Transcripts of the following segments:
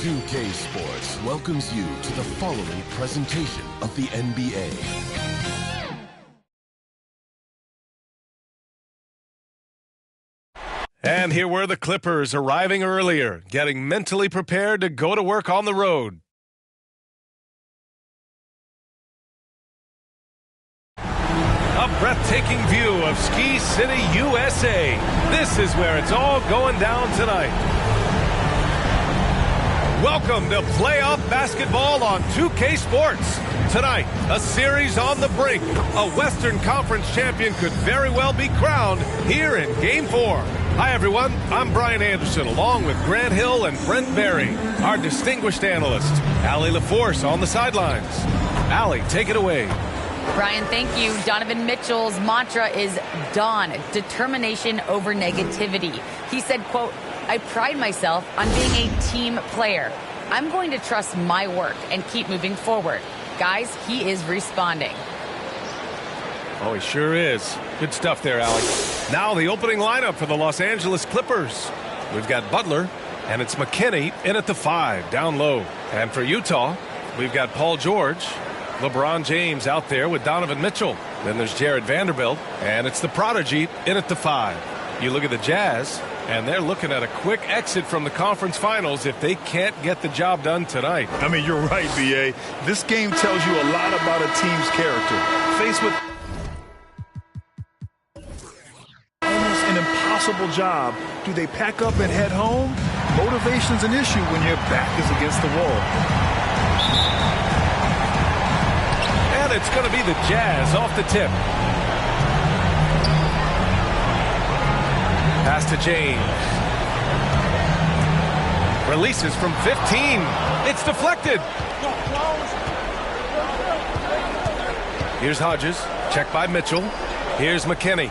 2K Sports welcomes you to the following presentation of the NBA. And here were the Clippers arriving earlier, getting mentally prepared to go to work on the road. A breathtaking view of Ski City, USA. This is where it's all going down tonight. Welcome to playoff basketball on 2K Sports. Tonight, a series on the brink. A Western Conference champion could very well be crowned here in Game 4. Hi, everyone. I'm Brian Anderson, along with Grant Hill and Brent Berry, our distinguished analyst. Allie LaForce on the sidelines. Allie, take it away. Brian, thank you. Donovan Mitchell's mantra is dawn, determination over negativity. He said, quote, I pride myself on being a team player. I'm going to trust my work and keep moving forward. Guys, he is responding. Oh, he sure is. Good stuff there, Allie. Now the opening lineup for the Los Angeles Clippers. We've got Butler, and it's McKinney in at the 5, down low. And for Utah, we've got Paul George, LeBron James out there with Donovan Mitchell. Then there's Jared Vanderbilt, and it's the Prodigy in at the 5. You look at the Jazz, and they're looking at a quick exit from the conference finals if they can't get the job done tonight. I mean, you're right, B.A. This game tells you a lot about a team's character. Faced with almost an impossible job, do they pack up and head home? Motivation's an issue when your back is against the wall. And it's going to be the Jazz off the tip. Pass to James. Releases from 15. It's deflected. Here's Hodges. Check by Mitchell. Here's McKinney.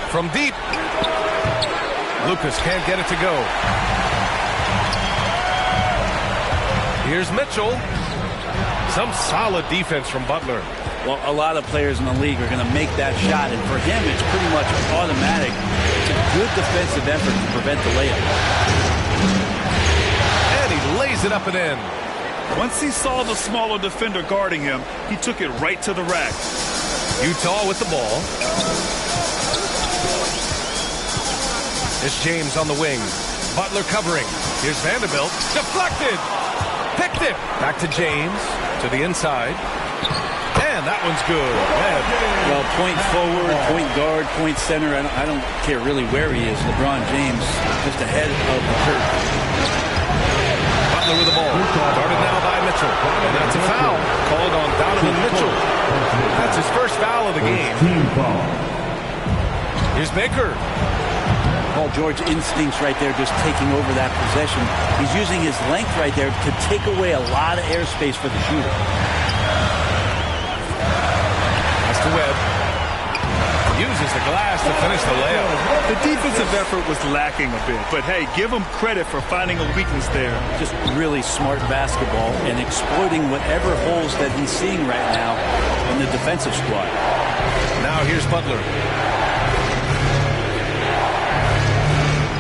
From deep. Lucas can't get it to go. Here's Mitchell. Some solid defense from Butler. Well, a lot of players in the league are going to make that shot, and for him, it's pretty much automatic. It's a good defensive effort to prevent the layup. And he lays it up and in. Once he saw the smaller defender guarding him, he took it right to the rack. Utah with the ball. It's James on the wing. Butler covering. Here's Vanderbilt. Deflected. Picked it. Back to James. To the inside. And that one's good. Well, point forward, point guard, point center. I don't care really where he is. LeBron James just ahead of the curve. Butler with the ball. Guarded now by Mitchell. And that's a foul called on Donovan Mitchell. That's his first foul of the game. Here's Baker. Paul George instincts right there, just taking over that possession. He's using his length right there to take away a lot of airspace for the shooter. That's to Webb. Uses the glass to finish the layup. The defensive effort was lacking a bit, but hey, give him credit for finding a weakness there. Just really smart basketball and exploiting whatever holes that he's seeing right now in the defensive squad. Now here's Butler.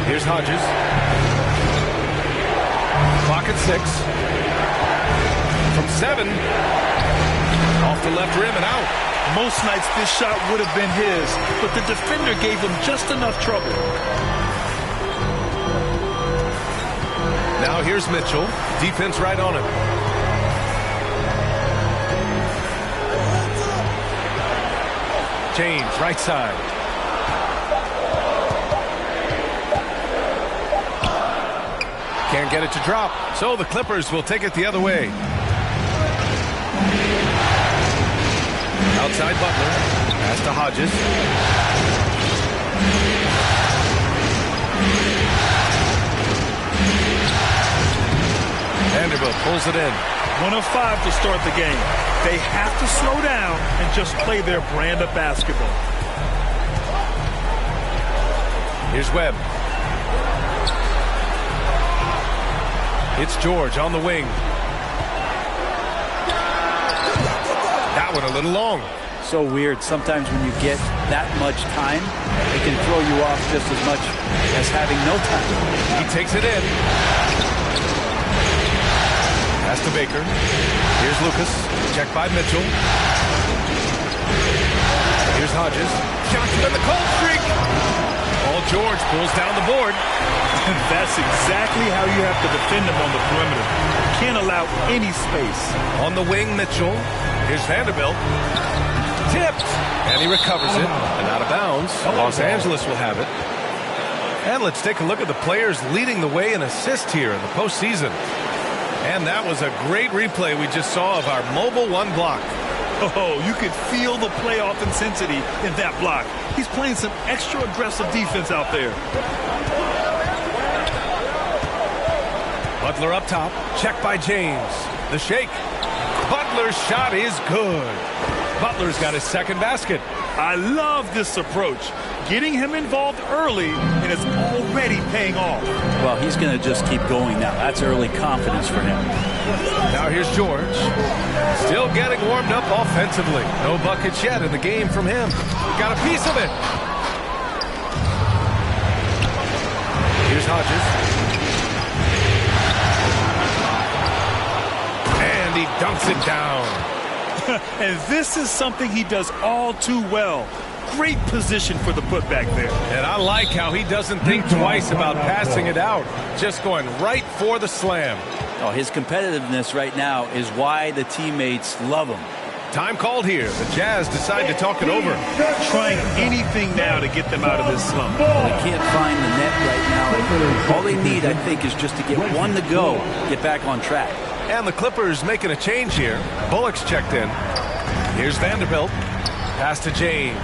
Here's Hodges. Clock at 6. From 7. Off the left rim and out. Most nights this shot would have been his, but the defender gave him just enough trouble. Now here's Mitchell. Defense right on him. James, right side. Can't get it to drop, so the Clippers will take it the other way. Outside Butler. Pass to Hodges. Vanderbilt pulls it in. 1 of 5 to start the game. They have to slow down and just play their brand of basketball. Here's Webb. It's George on the wing. That one a little long. So weird. Sometimes when you get that much time, it can throw you off just as much as having no time. He takes it in. Pass to Baker. Here's Lucas. Checked by Mitchell. Here's Hodges. Johnson in the cold streak. Paul George pulls down the board. That's exactly how you have to defend him on the perimeter. Can't allow any space. On the wing, Mitchell. Here's Vanderbilt. Tipped. And he recovers it. And out of bounds. Los Angeles will have it. And let's take a look at the players leading the way in assists here in the postseason. And that was a great replay we just saw of our mobile one block. Oh, you could feel the playoff intensity in that block. He's playing some extra aggressive defense out there. Butler up top. Checked by James. The shake. Butler's shot is good. Butler's got his second basket. I love this approach. Getting him involved early, and it's already paying off. Well, he's going to just keep going now. That's early confidence for him. Now here's George. Still getting warmed up offensively. No buckets yet in the game from him. Got a piece of it. Here's Hodges. And he dunks it down. And this is something he does all too well. Great position for the putback there. And I like how he doesn't think twice about passing it out. Just going right for the slam. Oh, his competitiveness right now is why the teammates love him. Time called here. The Jazz decide to talk it over. Trying anything now to get them out of this slump. They can't find the net right now. All they need, I think, is just to get one to go, get back on track. And the Clippers making a change here. Bullock's checked in. Here's Vanderbilt. Pass to James.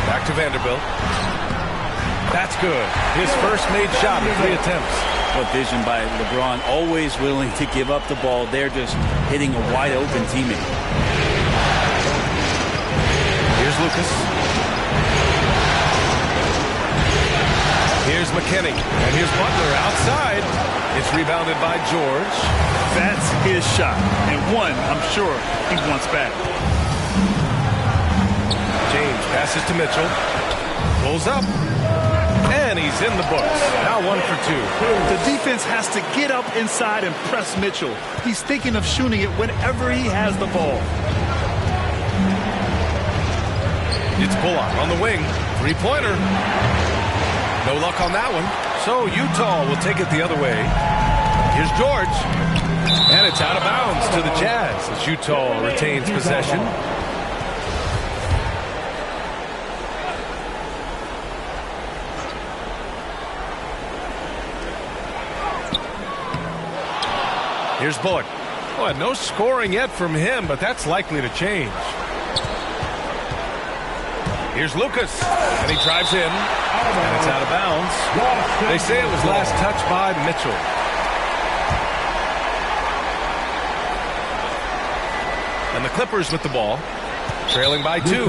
Back to Vanderbilt. That's good. His first made shot in 3 attempts. What vision by LeBron. Always willing to give up the ball. They're just hitting a wide open teammate. Here's Lucas. Here's McKinney. And here's Butler outside. It's rebounded by George. That's his shot. And one, I'm sure, he wants back. James passes to Mitchell. Pulls up. And he's in the books. Now 1 for 2. The defense has to get up inside and press Mitchell. He's thinking of shooting it whenever he has the ball. It's Bullock on the wing. 3-pointer. No luck on that one. So Utah will take it the other way. Here's George. And it's out of bounds to the Jazz as Utah retains possession. Here's Bullock. Well, no scoring yet from him, but that's likely to change. Here's Lucas, and he drives in, and it's out of bounds. They say it was last touched by Mitchell. And the Clippers with the ball, trailing by 2. Jared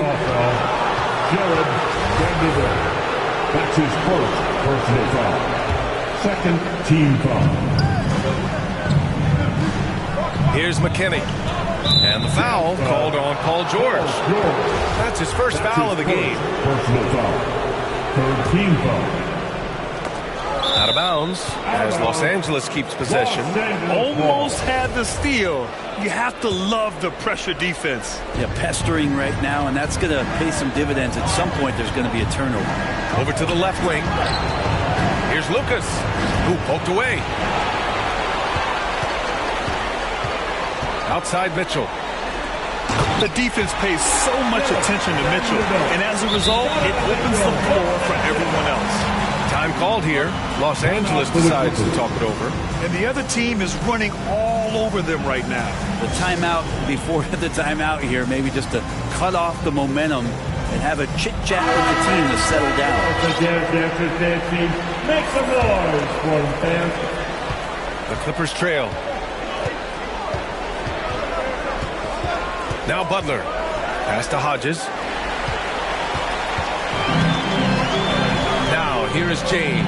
Vanderbilt. That's his first personal foul. Second team foul. Here's McKinney. And the foul called on Paul George. That's his first foul of the game. Personal foul. Third team foul. Out of bounds as Los Angeles keeps possession. Almost had the steal. You have to love the pressure defense. Yeah, pestering right now, and that's going to pay some dividends. At some point, there's going to be a turnover. Over to the left wing. Here's Lucas, who poked away. Outside Mitchell. The defense pays so much attention to Mitchell, and as a result, it opens the floor for everyone else. Time called here. Los Angeles decides to talk it over. And the other team is running all over them right now. The timeout before the timeout here, maybe just to cut off the momentum and have a chit-chat with the team to settle down. Make some noise for them, fans. The Clippers trail. Now Butler. Pass to Hodges. Now here is James.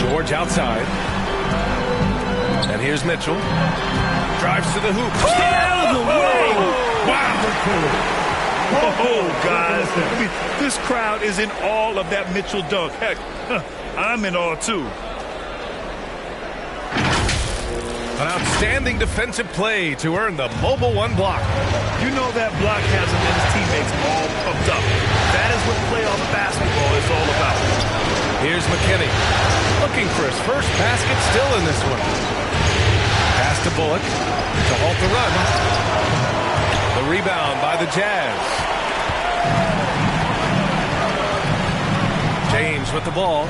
George outside. And here's Mitchell. Drives to the hoop. Get out of the way! Wow! Oh, guys. I mean, this crowd is in awe of that Mitchell dunk. Heck, I'm in awe, too. An outstanding defensive play to earn the Mobile One block. You know that block has him and his teammates all pumped up. That is what playoff basketball is all about. Here's McKinney. Looking for his first basket still in this one. Pass to Bullock to halt the run. The rebound by the Jazz. James with the ball.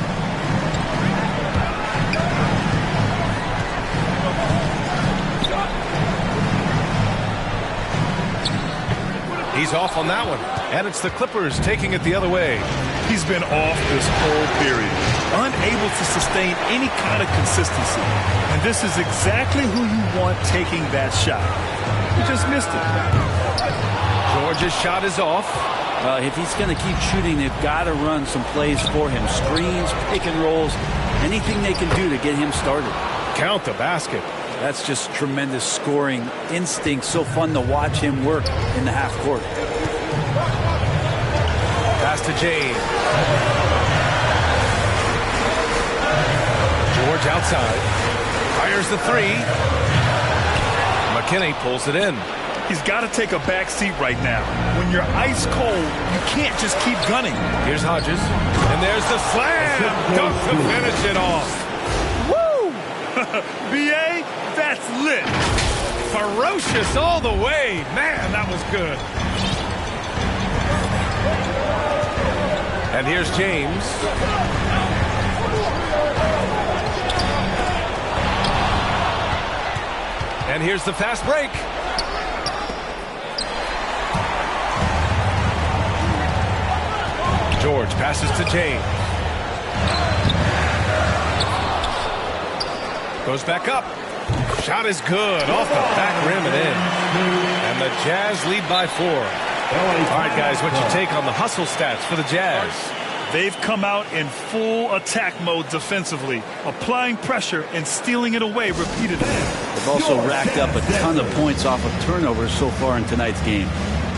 He's off on that one. And it's the Clippers taking it the other way. He's been off this whole period, unable to sustain any kind of consistency. And this is exactly who you want taking that shot. He just missed it. George's shot is off. If he's going to keep shooting, they've got to run some plays for him. Screens, pick and rolls, anything they can do to get him started. Count the basket. That's just tremendous scoring instinct. So fun to watch him work in the half court. Pass to James. George outside. Fires the three. McKinney pulls it in. He's got to take a back seat right now. When you're ice cold, you can't just keep gunning. Here's Hodges. And there's the slam. Dunk to finish it off. Woo! B.A., that's lit. Ferocious all the way. Man, that was good. And here's James. And here's the fast break. George passes to James. Goes back up. Shot is good. Off the back rim and in. And the Jazz lead by 4. All right, guys, what's your take on the hustle stats for the Jazz? They've come out in full attack mode defensively, applying pressure and stealing it away repeatedly. They've also racked up a ton of points off of turnovers so far in tonight's game.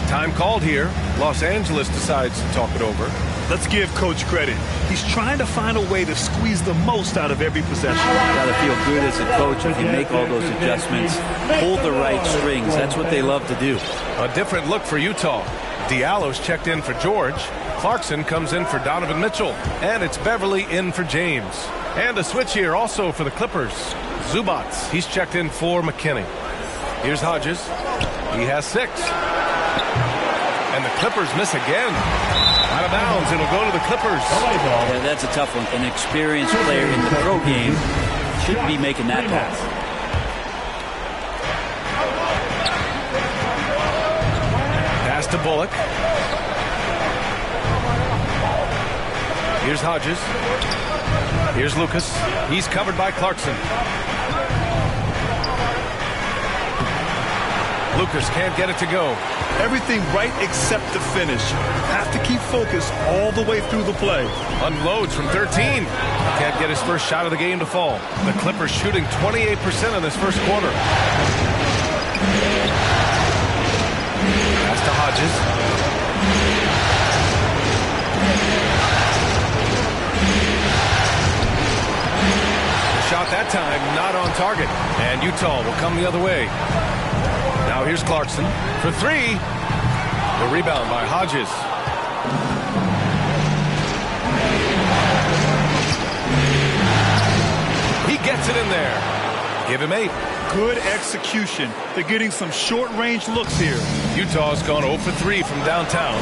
Time called here. Los Angeles decides to talk it over. Let's give Coach credit. He's trying to find a way to squeeze the most out of every possession. Got to feel good as a coach if you make all those adjustments. Hold the right strings. That's what they love to do. A different look for Utah. Diallo's checked in for George. Clarkson comes in for Donovan Mitchell. And it's Beverly in for James. And a switch here also for the Clippers. Zubats, he's checked in for McKinney. Here's Hodges. He has 6. And the Clippers miss again. Out of bounds. It'll go to the Clippers. Yeah, that's a tough one. An experienced player in the pro game should be making that pass. Pass to Bullock. Here's Hodges. Here's Lucas. He's covered by Clarkson. Lucas can't get it to go. Everything right except the finish. Have to keep focused all the way through the play. Unloads from 13. Can't get his first shot of the game to fall. The Clippers shooting 28% in this first quarter. Pass to Hodges. The shot that time not on target. And Utah will come the other way. Now here's Clarkson for 3. The rebound by Hodges. He gets it in there. Give him 8. Good execution. They're getting some short-range looks here. Utah's gone 0 for 3 from downtown.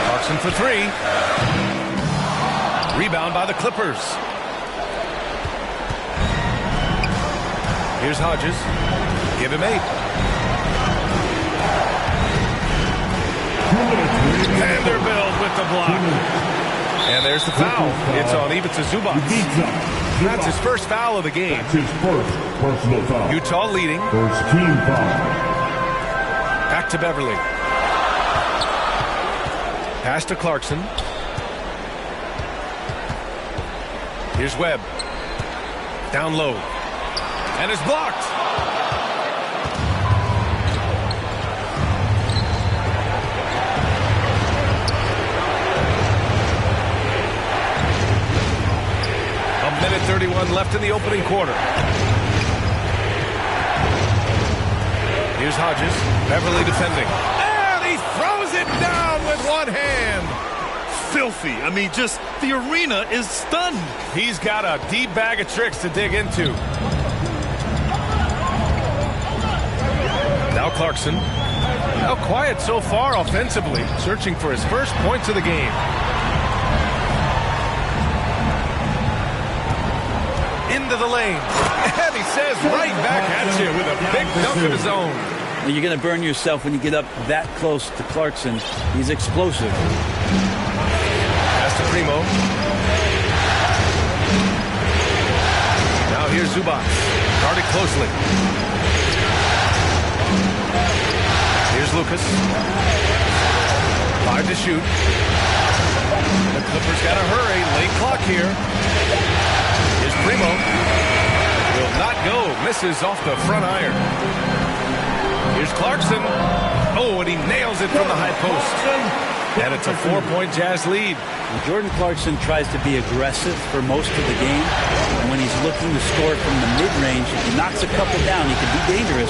Clarkson for 3. Rebound by the Clippers. Here's Hodges. Give him 8. Vanderbilt with the block. And there's the foul. It's on Ivica Zubac. That's his first foul of the game. That's his first personal foul. Utah leading. First team foul. Back to Beverly. Pass to Clarkson. Here's Webb. Down low. And it's blocked. A minute 31 left in the opening quarter. Here's Hodges. Beverly defending. And he throws it down with one hand. Filthy. I mean, just the arena is stunned. He's got a deep bag of tricks to dig into. Now Clarkson. Now quiet so far offensively, searching for his first points of the game. Into the lane. And he says right back at you with a big dunk of his own. You're going to burn yourself when you get up that close to Clarkson. He's explosive. Pass to Primo. Now here's Zubac. Guarded closely. Here's Lucas. 5 to shoot. The Clippers got to hurry. Late clock here. Here's Primo. Will not go. Misses off the front iron. Here's Clarkson. Oh, and he nails it from the high post. And it's a 4-point Jazz lead. Jordan Clarkson tries to be aggressive for most of the game. And when he's looking to score from the mid-range, if he knocks a couple down, he can be dangerous.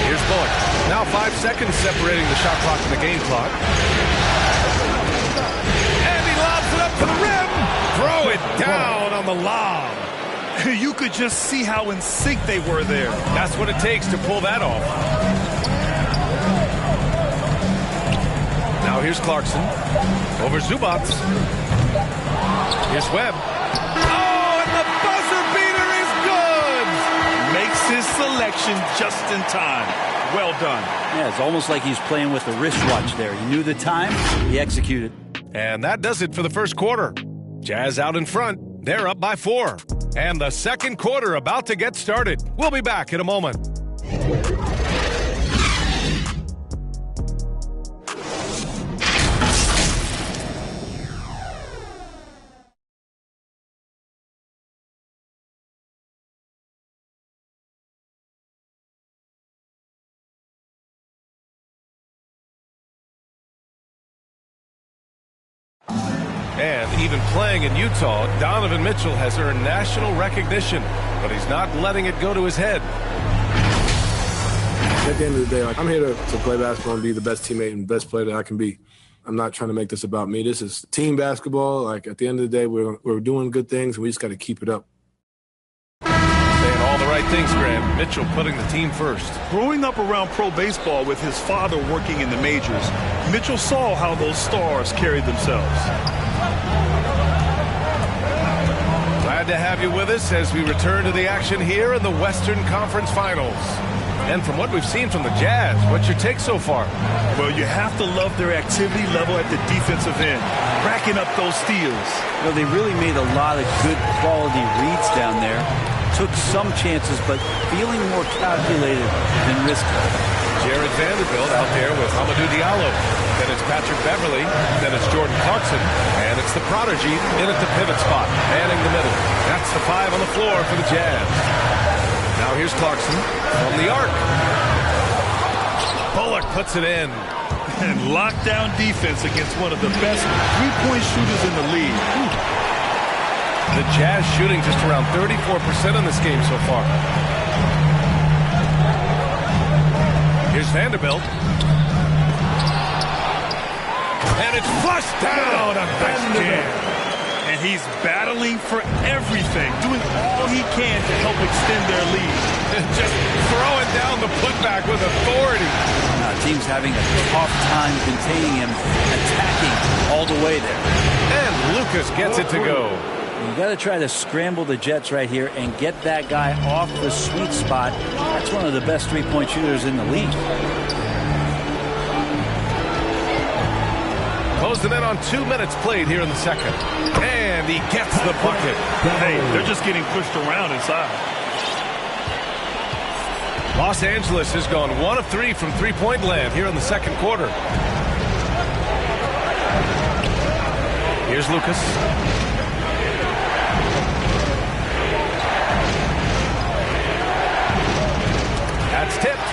Here's Bullock. Now 5 seconds separating the shot clock and the game clock. And he lobs it up to the rim. Throw it down on the lob. You could just see how in sync they were there. That's what it takes to pull that off. Now here's Clarkson. Over Zubac. Here's Webb. Oh, and the buzzer beater is good! Makes his selection just in time. Well done. Yeah, it's almost like he's playing with a wristwatch there. He knew the time, he executed. And that does it for the first quarter. Jazz out in front. They're up by 4. And the second quarter about to get started. We'll be back in a moment. And even playing in Utah, Donovan Mitchell has earned national recognition, but he's not letting it go to his head. At the end of the day, I'm here to play basketball and be the best teammate and best player that I can be. I'm not trying to make this about me. This is team basketball. Like, at the end of the day, we're doing good things, and we just got to keep it up. Saying all the right things, Grant. Mitchell putting the team first. Growing up around pro baseball with his father working in the majors, Mitchell saw how those stars carried themselves. Glad to have you with us as we return to the action here in the Western Conference Finals. And from what we've seen from the Jazz, what's your take so far? Well, you have to love their activity level at the defensive end, racking up those steals. Well, they really made a lot of good quality reads down there. Took some chances, but feeling more calculated than risky. Jared Vanderbilt out there with Hamidou Diallo. Then it's Patrick Beverly. Then it's Jordan Clarkson. And it's the prodigy in at the pivot spot, manning the middle. That's the 5 on the floor for the Jazz. Now here's Clarkson from the arc. Bullock puts it in. And lockdown defense against one of the best three-point shooters in the league. The Jazz shooting just around 34% in this game so far. Here's Vanderbilt. And it's flushed down. A nice jam. And he's battling for everything, doing all he can to help extend their lead. Just throwing down the putback with authority. Team's having a tough time containing him, attacking all the way there. And Lucas gets it to go. You got to try to scramble the Jets right here and get that guy off the sweet spot. That's one of the best three-point shooters in the league. Closing in on 2 minutes played here in the second. And he gets the bucket. Hey, they're just getting pushed around inside. Los Angeles has gone 1 of 3 from three-point land here in the second quarter. Here's Lucas. Shot's tipped.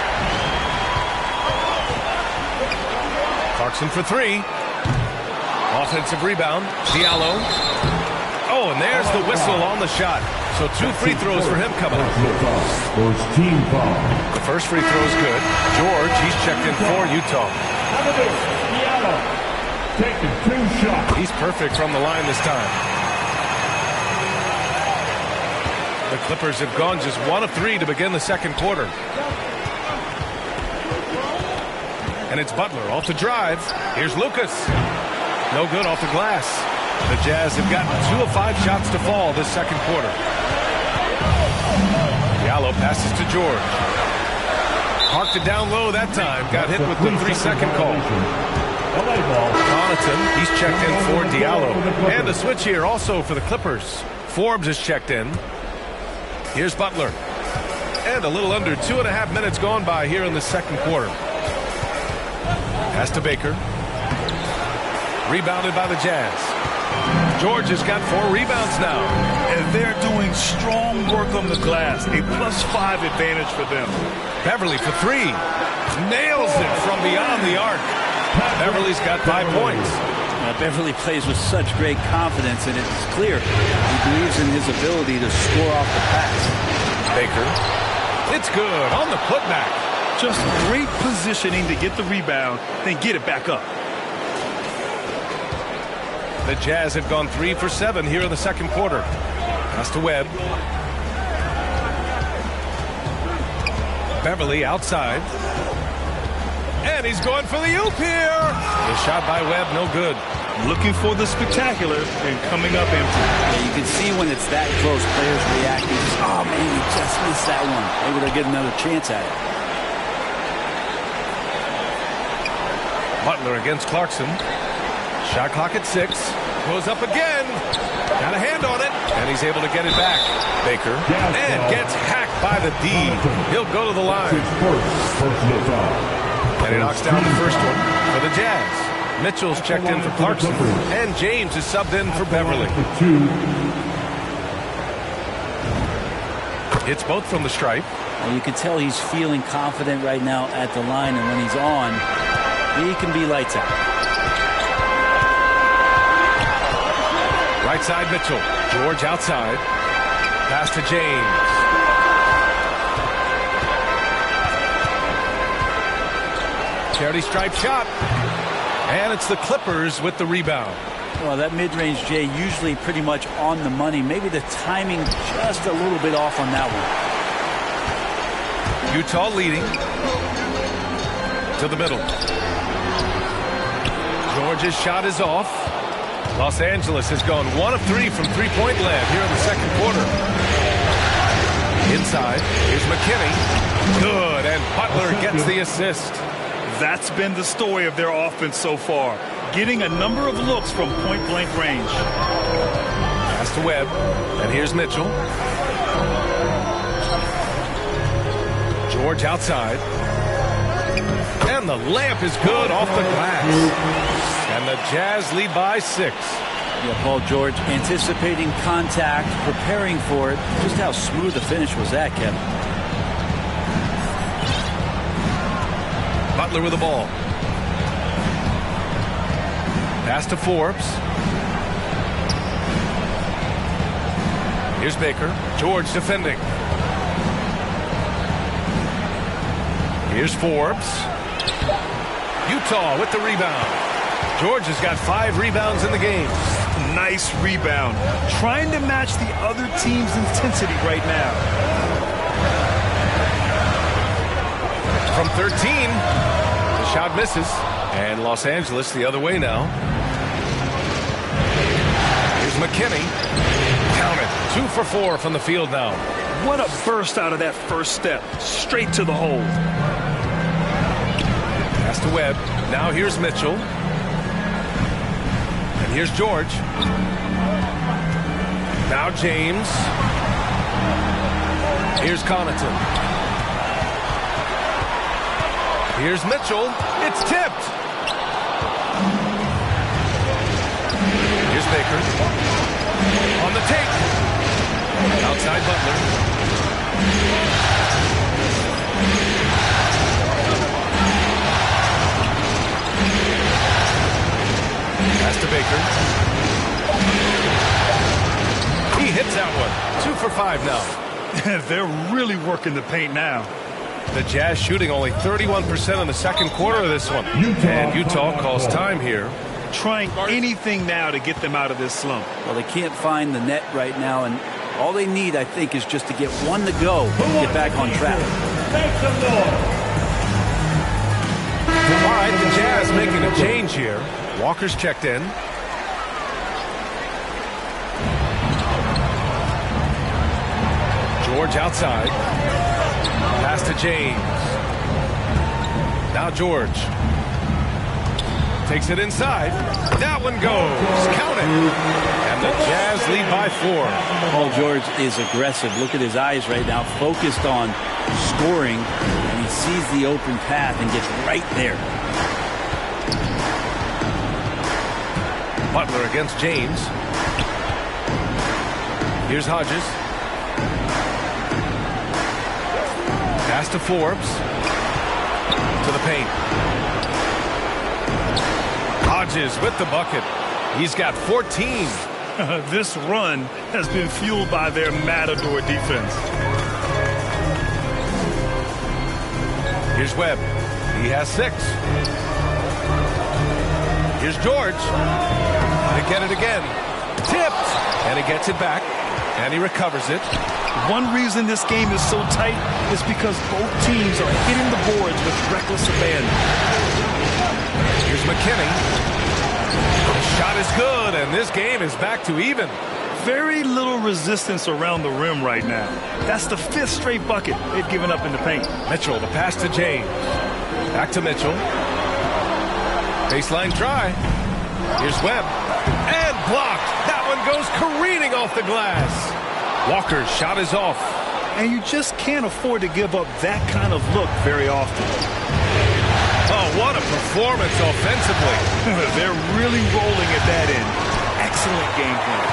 Clarkson for three. Offensive rebound. Diallo. Oh, and there's the whistle on the shot. So 2 free throws for him coming up. First team foul. The first free throw is good. George, he's checked in for Utah. Diallo taking 2 shots. He's perfect from the line this time. The Clippers have gone just 1 of 3 to begin the second quarter. And it's Butler off the drive. Here's Lucas. No good off the glass. The Jazz have gotten 2 of 5 shots to fall this second quarter. Diallo passes to George. Parked it down low that time. Got hit with the 3-second call. Connaughton, he's checked in for Diallo. And a switch here also for the Clippers. Forbes is checked in. Here's Butler. And a little under 2.5 minutes gone by here in the second quarter. Pass to Baker. Rebounded by the Jazz. George has got 4 rebounds now. And they're doing strong work on the glass. A +5 advantage for them. Beverly for 3. Nails it from beyond the arc. Beverly's got 5 points. Beverly plays with such great confidence, and it's clear he believes in his ability to score off the pass. Baker. It's good on the putback. Just great positioning to get the rebound, then get it back up. The Jazz have gone 3 for 7 here in the second quarter. Pass to Webb. Beverly outside. And he's going for the oop here. The shot by Webb, no good. Looking for the spectacular and coming up empty. Yeah, you can see when it's that close, players reacting. Oh, man, he just missed that one. Maybe they'll get another chance at it. Butler against Clarkson. Shot clock at 6. Goes up again. Got a hand on it. And he's able to get it back. Baker. And gets hacked by the D. He'll go to the line. And he knocks down the first one for the Jazz. Mitchell's checked in for Clarkson. And James is subbed in for Beverly. It's both from the stripe. Well, you can tell he's feeling confident right now at the line. And when he's on, he can be lights out. Right side Mitchell. George outside. Pass to James. Charity stripe shot. And it's the Clippers with the rebound. Well, that mid-range, Jay, usually pretty much on the money. Maybe the timing just a little bit off on that one. Utah leading. To the middle. George's shot is off. Los Angeles has gone 1 of 3 from three-point land here in the second quarter. Inside, here's McKinney. Good, and Butler gets the assist. That's been the story of their offense so far. Getting a number of looks from point-blank range. Pass to Webb, and here's Mitchell. George outside. And the layup is good off the glass. And the Jazz lead by 6. Yeah, Paul George anticipating contact, preparing for it. Just how smooth the finish was that, Kevin. Butler with the ball. Pass to Forbes. Here's Baker. George defending. Here's Forbes. Utah with the rebound. George has got 5 rebounds in the game. Nice rebound. Trying to match the other team's intensity right now. From 13, the shot misses. And Los Angeles the other way now. Here's McKinney. Count it. 2 for 4 from the field now. What a burst out of that first step. Straight to the hole. Pass to Webb. Now here's Mitchell. And here's George. Now James. Here's Connaughton. Here's Mitchell. It's tipped. Here's Baker. On the take. Outside Butler. hits that one. 2 for 5 now. They're really working the paint now. The Jazz shooting only 31% in the second quarter of this one. And Utah calls time here. Trying anything now to get them out of this slump. Well, they can't find the net right now, and all they need, I think, is just to get one to go and get back on track. All right, the Jazz making a change here. Walker's checked in. George outside. Pass to James. Now George. Takes it inside. That one goes. Count it. And the Jazz lead by 4. Paul George is aggressive. Look at his eyes right now. Focused on scoring. And he sees the open path and gets right there. Butler against James. Here's Hodges. Pass to Forbes. To the paint. Hodges with the bucket. He's got 14. This run has been fueled by their Matador defense. Here's Webb. He has 6. Here's George. They get it again. Tipped. And he gets it back. And he recovers it. One reason this game is so tight is because both teams are hitting the boards with reckless abandon. Here's McKinney. The shot is good, and this game is back to even. Very little resistance around the rim right now. That's the 5th straight bucket they've given up in the paint. Mitchell, the pass to James. Back to Mitchell. Baseline try. Here's Webb. And blocked. That one goes careening off the glass. Walker's shot is off. And you just can't afford to give up that kind of look very often. Oh, what a performance offensively. They're really rolling at that end. Excellent game plan.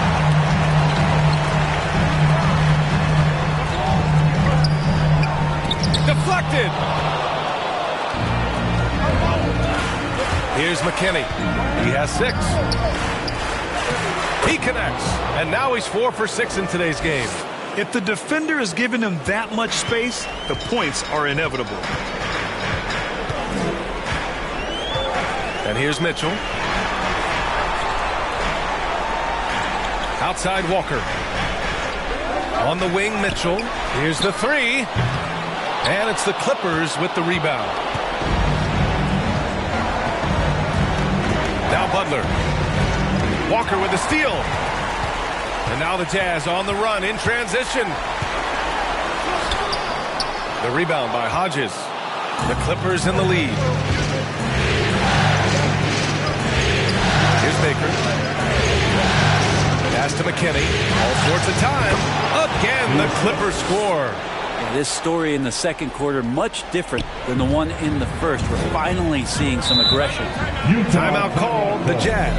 Deflected. Here's McKinney. He has 6. He connects. And now he's 4 for 6 in today's game. If the defender is giving him that much space, the points are inevitable. And here's Mitchell. Outside Walker. On the wing, Mitchell. Here's the 3. And it's the Clippers with the rebound. Now Butler. Walker with the steal. And now the Jazz on the run in transition. The rebound by Hodges. The Clippers in the lead. Here's Baker. Pass to McKinney. All sorts of time. Again, the Clippers score. This story in the second quarter much different than the one in the first. We're finally seeing some aggression. Timeout called the Jazz.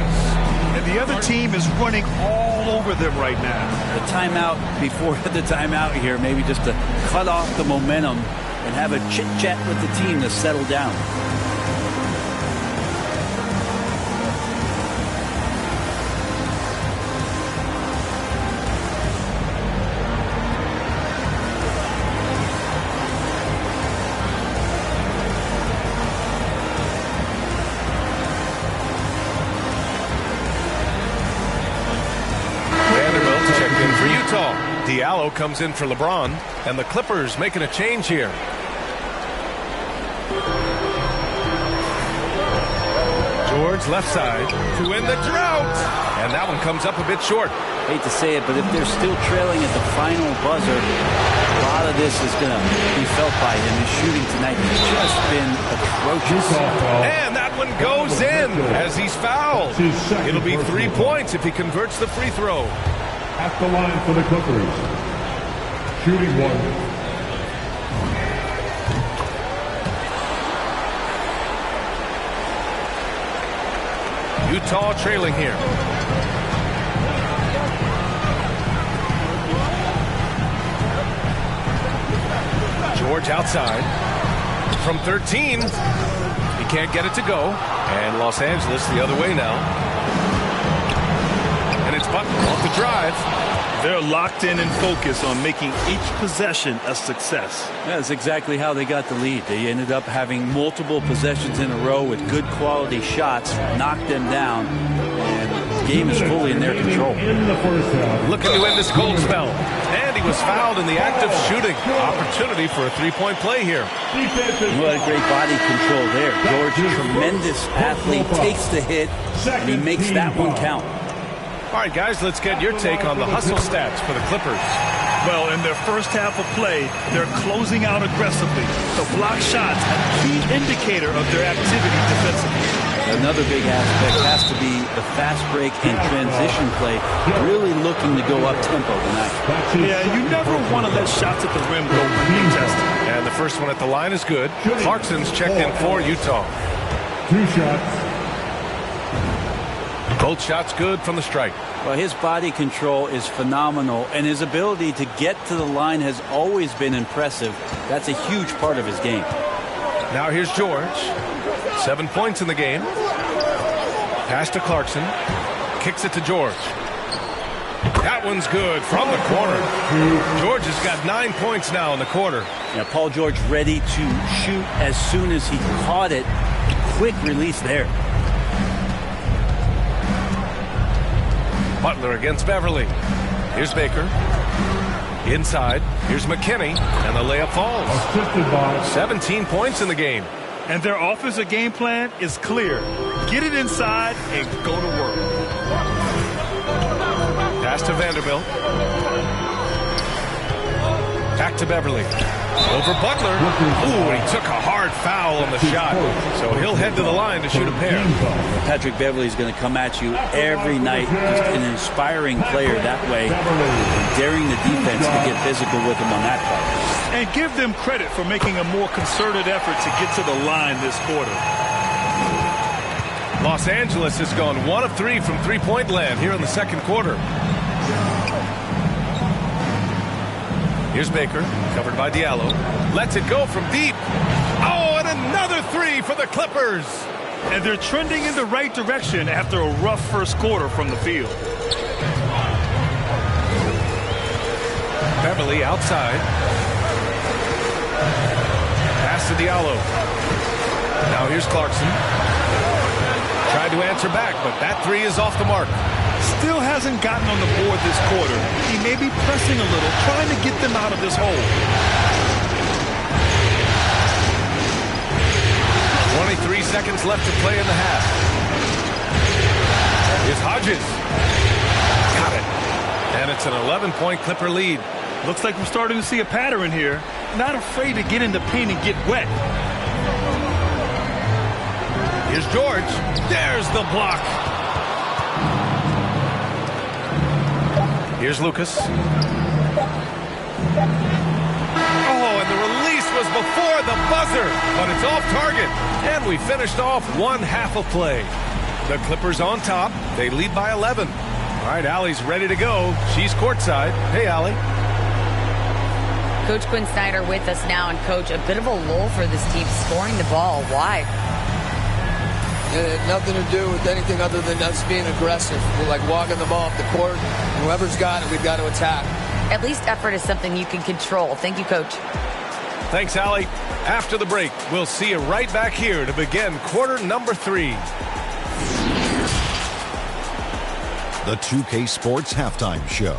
And the other team is running all over them right now. The timeout before the timeout here, maybe just to cut off the momentum and have a chit-chat with the team to settle down. Diallo comes in for LeBron, and the Clippers making a change here. George left side to win the drought, and that one comes up a bit short. Hate to say it, but if they're still trailing at the final buzzer, a lot of this is going to be felt by him. His shooting tonight has just been atrocious. And that one goes in as he's fouled. It'll be 3 points if he converts the free throw. At the line for the Clippers. Shooting 1. Utah trailing here. George outside. From 13. He can't get it to go. And Los Angeles the other way now. And it's Butler off the drive. They're locked in and focused on making each possession a success. That's exactly how they got the lead. They ended up having multiple possessions in a row with good quality shots, knocked them down, and the game is fully in their control. Looking to end this cold spell. And he was fouled in the act of shooting. Opportunity for a three-point play here. What a great body control there. George, tremendous athlete, takes the hit, and he makes that one count. All right, guys, let's get your take on the hustle stats for the Clippers. Well, in their first half of play, they're closing out aggressively. The block shots, a key indicator of their activity defensively. Another big aspect has to be the fast break and transition play, really looking to go up-tempo tonight. Yeah, you never want to let shots at the rim go uncontested. And the first one at the line is good. Clarkson's checked in for Utah. 2 shots. Both shots good from the stripe. Well, his body control is phenomenal, and his ability to get to the line has always been impressive. That's a huge part of his game. Now here's George. 7 points in the game. Pass to Clarkson. Kicks it to George. That one's good from the corner. George has got 9 points now in the quarter. Yeah, Paul George ready to shoot as soon as he caught it. Quick release there. Butler against Beverly. Here's Baker. Inside. Here's McKinney. And the layup falls. 17 points in the game. And their offensive game plan is clear. Get it inside and go to work. Pass to Vanderbilt. Back to Beverly. Over Butler. Ooh, and he took a hard foul on the shot. So he'll head to the line to shoot a pair. Patrick Beverly is going to come at you every night. Just an inspiring player that way. Daring the defense to get physical with him on that part. And give them credit for making a more concerted effort to get to the line this quarter. Los Angeles has gone 1 of 3 from three-point land here in the second quarter. Here's Baker, covered by Diallo. Lets it go from deep. Oh, and another 3 for the Clippers. And they're trending in the right direction after a rough first quarter from the field. Beverly outside. Pass to Diallo. Now here's Clarkson. Tried to answer back, but that 3 is off the mark. Still hasn't gotten on the board this quarter. He may be pressing a little, trying to get them out of this hole. 23 seconds left to play in the half. Here's Hodges. Got it. And it's an 11-point Clipper lead. Looks like we're starting to see a pattern here. Not afraid to get in the paint and get wet. Here's George. There's the block. Here's Lucas. Oh, and the release was before the buzzer, but it's off target. And we finished off one half of play. The Clippers on top. They lead by 11. All right, Allie's ready to go. She's courtside. Hey, Allie. Coach Quinn Snyder with us now. And, Coach, a bit of a lull for this team scoring the ball. Why? It had nothing to do with anything other than us being aggressive. We're like walking the ball off the court. Whoever's got it, we've got to attack. At least effort is something you can control. Thank you, Coach. Thanks, Allie. After the break, we'll see you right back here to begin quarter number 3. The 2K Sports Halftime Show.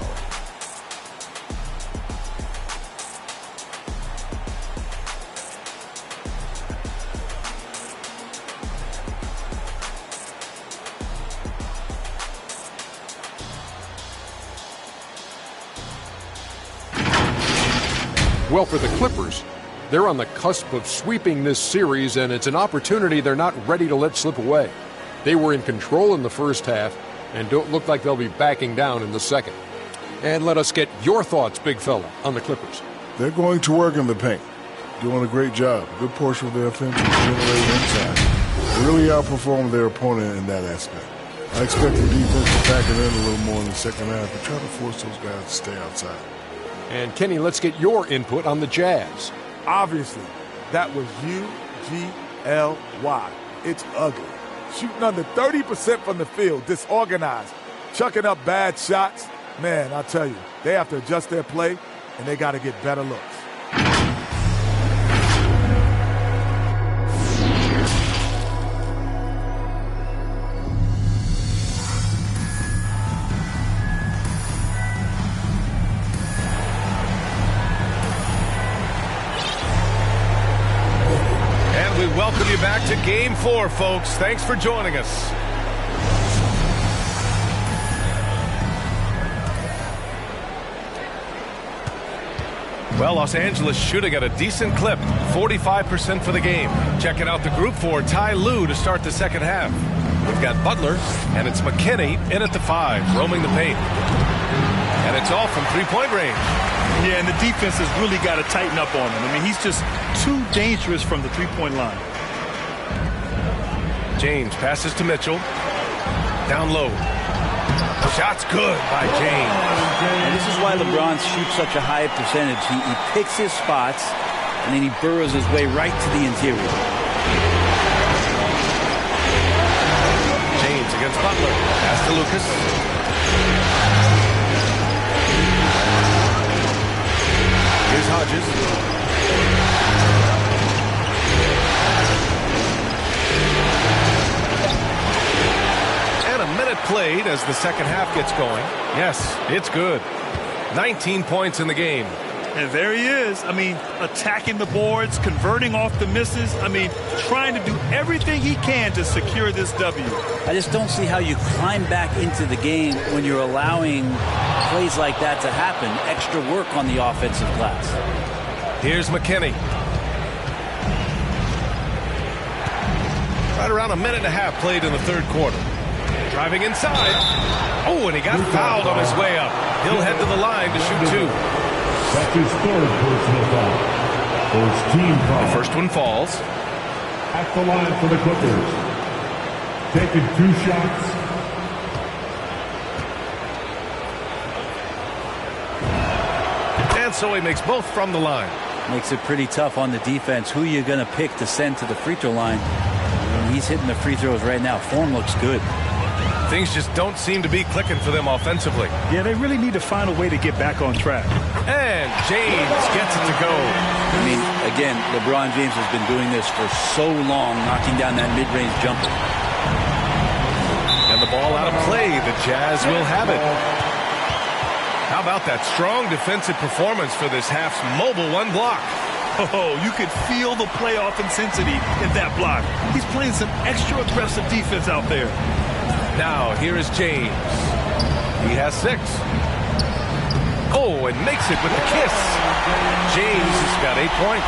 Well, for the Clippers, they're on the cusp of sweeping this series, and it's an opportunity they're not ready to let slip away. They were in control in the first half and don't look like they'll be backing down in the second. And let us get your thoughts, big fella, on the Clippers. They're going to work in the paint, doing a great job. Good portion of their offense is generated inside. They really outperformed their opponent in that aspect. I expect the defense to pack it in a little more in the second half and try to force those guys to stay outside. And Kenny, let's get your input on the Jazz. Obviously, that was UGLY. It's ugly. Shooting under 30% from the field, disorganized, chucking up bad shots, Man, I tell you, they have to adjust their play, and they got to get better looks. And we welcome you back to Game 4, folks. Thanks for joining us. Well, Los Angeles shooting at a decent clip, 45% for the game. Checking out the group for Ty Lue to start the second half. We've got Butler, and it's McKinney in at the 5, roaming the paint. And it's all from three-point range. Yeah, and the defense has really got to tighten up on him. I mean, he's just too dangerous from the three-point line. James passes to Mitchell. Down low. Shot's good by James. And this is why LeBron shoots such a high percentage. He picks his spots, and then he burrows his way right to the interior. James against Butler. Pass to Lucas. Here's Hodges. Played as the second half gets going. Yes, it's good. 19 points in the game. And there he is. I mean, attacking the boards, converting off the misses. I mean, trying to do everything he can to secure this W. I just don't see how you climb back into the game when you're allowing plays like that to happen. Extra work on the offensive glass. Here's McKinney. Right around a minute and a half played in the third quarter. Driving inside. Oh, and he got fouled on his way up. He'll head to the line to shoot 2. That's his third personal foul. First team foul. The first one falls. At the line for the Clippers. Taking 2 shots. And so he makes both from the line. Makes it pretty tough on the defense. Who you're going to pick to send to the free throw line. He's hitting the free throws right now. Form looks good. Things just don't seem to be clicking for them offensively. Yeah, they really need to find a way to get back on track. And James gets it to go. I mean, again, LeBron James has been doing this for so long, knocking down that mid-range jumper. And the ball out of play. The Jazz will have it. How about that strong defensive performance for this half's mobile one block? Oh, you could feel the playoff intensity in that block. He's playing some extra aggressive defense out there. Now, here is James. He has 6. Oh, and makes it with the kiss. James has got 8 points.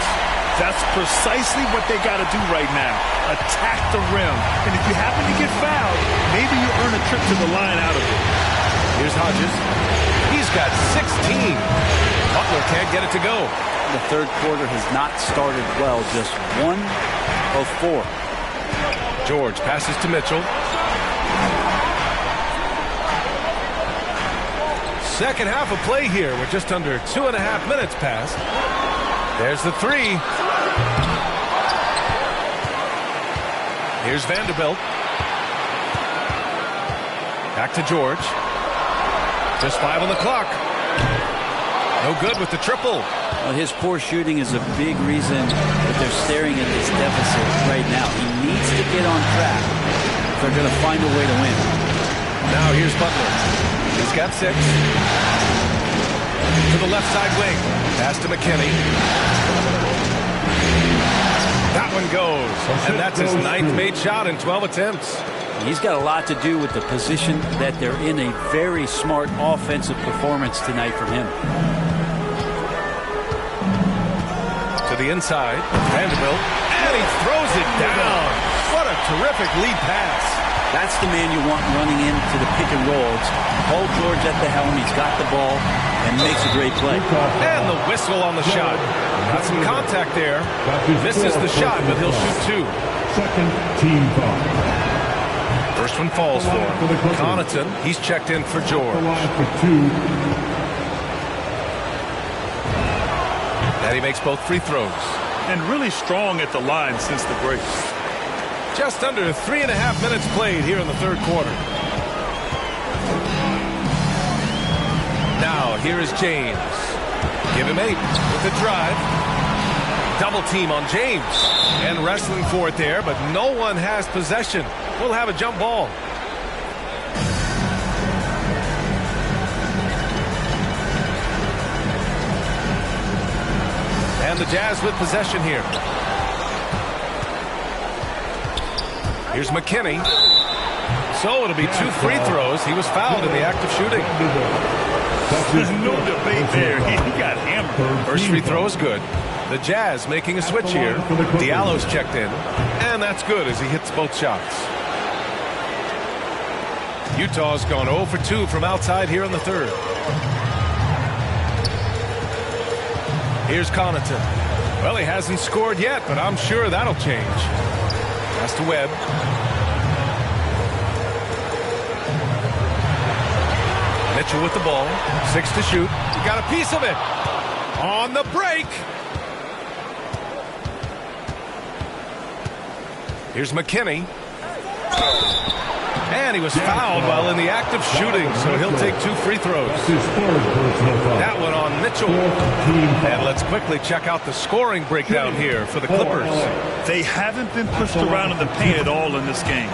That's precisely what they got to do right now. Attack the rim. And if you happen to get fouled, maybe you earn a trip to the line out of it. Here's Hodges. He's got 16. Butler can't get it to go. The third quarter has not started well. Just 1 of 4. George passes to Mitchell. Second half of play here. We're just under 2.5 minutes past. There's the 3. Here's Vanderbilt. Back to George. Just 5 on the clock. No good with the triple. Well, his poor shooting is a big reason that they're staring at this deficit right now. He needs to get on track if they're going to find a way to win. Now here's Butler. He's got 6. To the left side wing. Pass to McKinney. That one goes. And that's his 9th made shot in 12 attempts. He's got a lot to do with the position that they're in. A very smart offensive performance tonight from him. To the inside. Vanderbilt. And he throws it down. What a terrific lead pass. That's the man you want running into the pick and roll. It's Paul George at the helm. He's got the ball and makes a great play. And the whistle on the shot. Got some contact there. Misses the shot, but he'll shoot 2. Second team foul. First one falls for him. Connaughton, he's checked in for George. And he makes both free throws. And really strong at the line since the break. Just under 3.5 minutes played here in the third quarter. Now, here is James. Give him 8 with the drive. Double team on James. And wrestling for it there, but no one has possession. We'll have a jump ball. And the Jazz with possession here. Here's McKinney. So it'll be 2 free throws. He was fouled in the act of shooting. There's no debate there. He got hammered. First free throw is good. The Jazz making a switch here. Diallo's checked in. And that's good as he hits both shots. Utah's gone 0 for 2 from outside here in the third. Here's Connaughton. Well, he hasn't scored yet, but I'm sure that'll change. Pass to Webb. Mitchell with the ball. 6 to shoot. He got a piece of it. On the break. Here's McKinney. And he was fouled while in the act of shooting, so he'll take 2 free throws. That one on Mitchell. And let's quickly check out the scoring breakdown here for the Clippers. They haven't been pushed around in the paint at all in this game.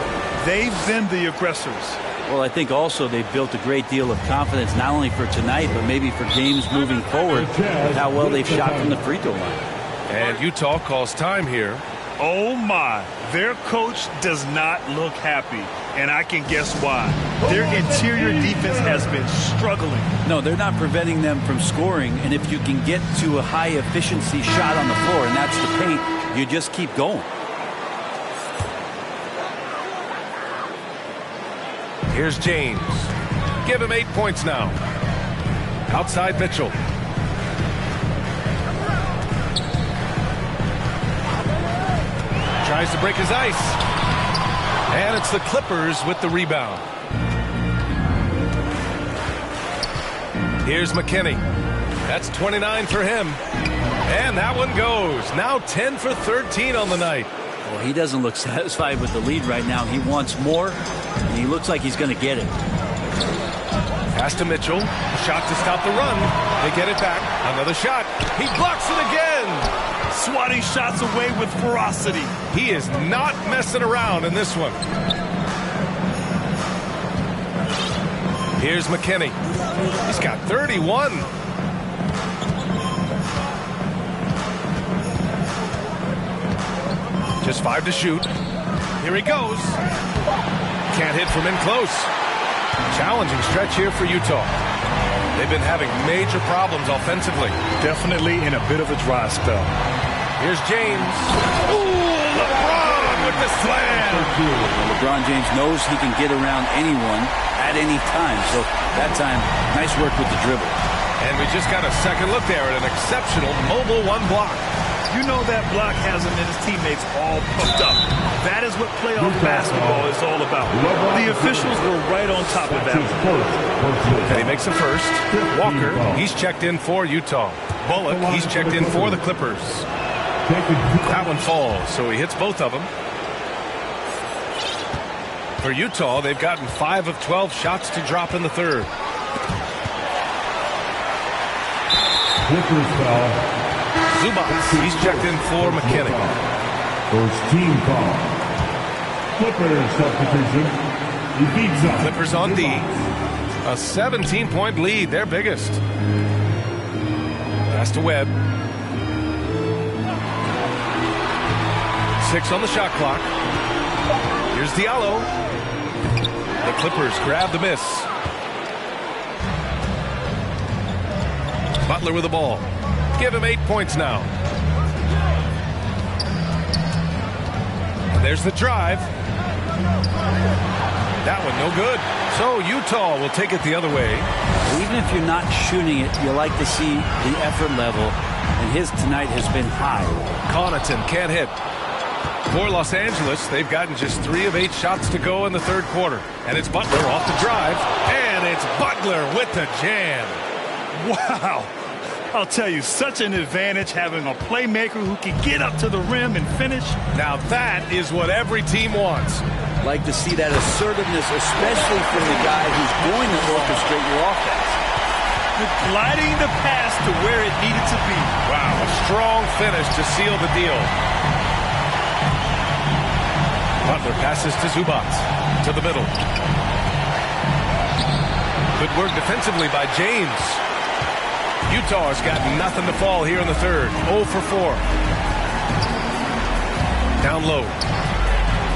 They've been the aggressors. Well, I think also they've built a great deal of confidence, not only for tonight, but maybe for games moving forward, with how well they've shot from the free throw line. And Utah calls time here. Oh, my. Their coach does not look happy, and I can guess why. Their interior defense has been struggling. No, they're not preventing them from scoring, and if you can get to a high-efficiency shot on the floor, and that's the paint, you just keep going. Here's James. Give him 8 points now. Outside Mitchell. Tries to break his ice. And it's the Clippers with the rebound. Here's McKinney. That's 29 for him. And that one goes. Now 10 for 13 on the night. Well, he doesn't look satisfied with the lead right now. He wants more, and he looks like he's going to get it. Pass to Mitchell. Shot to stop the run. They get it back. Another shot. He blocks it again. Swatting shots away with ferocity. He is not messing around in this one. Here's McKinney. He's got 31. Just 5 to shoot. Here he goes. Can't hit from in close. Challenging stretch here for Utah. They've been having major problems offensively. Definitely in a bit of a dry spell. Here's James. Ooh, LeBron with the slam. LeBron James knows he can get around anyone at any time. So that time, nice work with the dribble. And we just got a second look there at an exceptional mobile 1 block. You know that block has him and his teammates all pumped up. That is what playoff basketball is all about. The officials were right on top of that. And he makes a first. Walker, he's checked in for Utah. Bullock, he's checked in for the Clippers. That one falls, so he hits both of them. For Utah, they've gotten 5 of 12 shots to drop in the third. Clippers foul. Zubac, he's checked in for McKinney. First team foul. Clippers substitution. Ibiza. Clippers on D. A 17-point lead, their biggest. Pass to Webb. 6 on the shot clock. Here's Diallo. The Clippers grab the miss. Butler with the ball. Give him 8 points now. And there's the drive. That one no good. So Utah will take it the other way. Even if you're not shooting it, you like to see the effort level, and his tonight has been high. Connaughton can't hit. For Los Angeles, they've gotten just 3 of 8 shots to go in the third quarter. And it's Butler off the drive. And it's Butler with the jam. Wow. I'll tell you, such an advantage having a playmaker who can get up to the rim and finish. Now that is what every team wants. Like to see that assertiveness, especially from the guy who's going to orchestrate your offense. Gliding the pass to where it needed to be. Wow, a strong finish to seal the deal. Butler passes to Zubac. To the middle. Good work defensively by James. Utah has got nothing to fall here in the third. 0 for 4. Down low.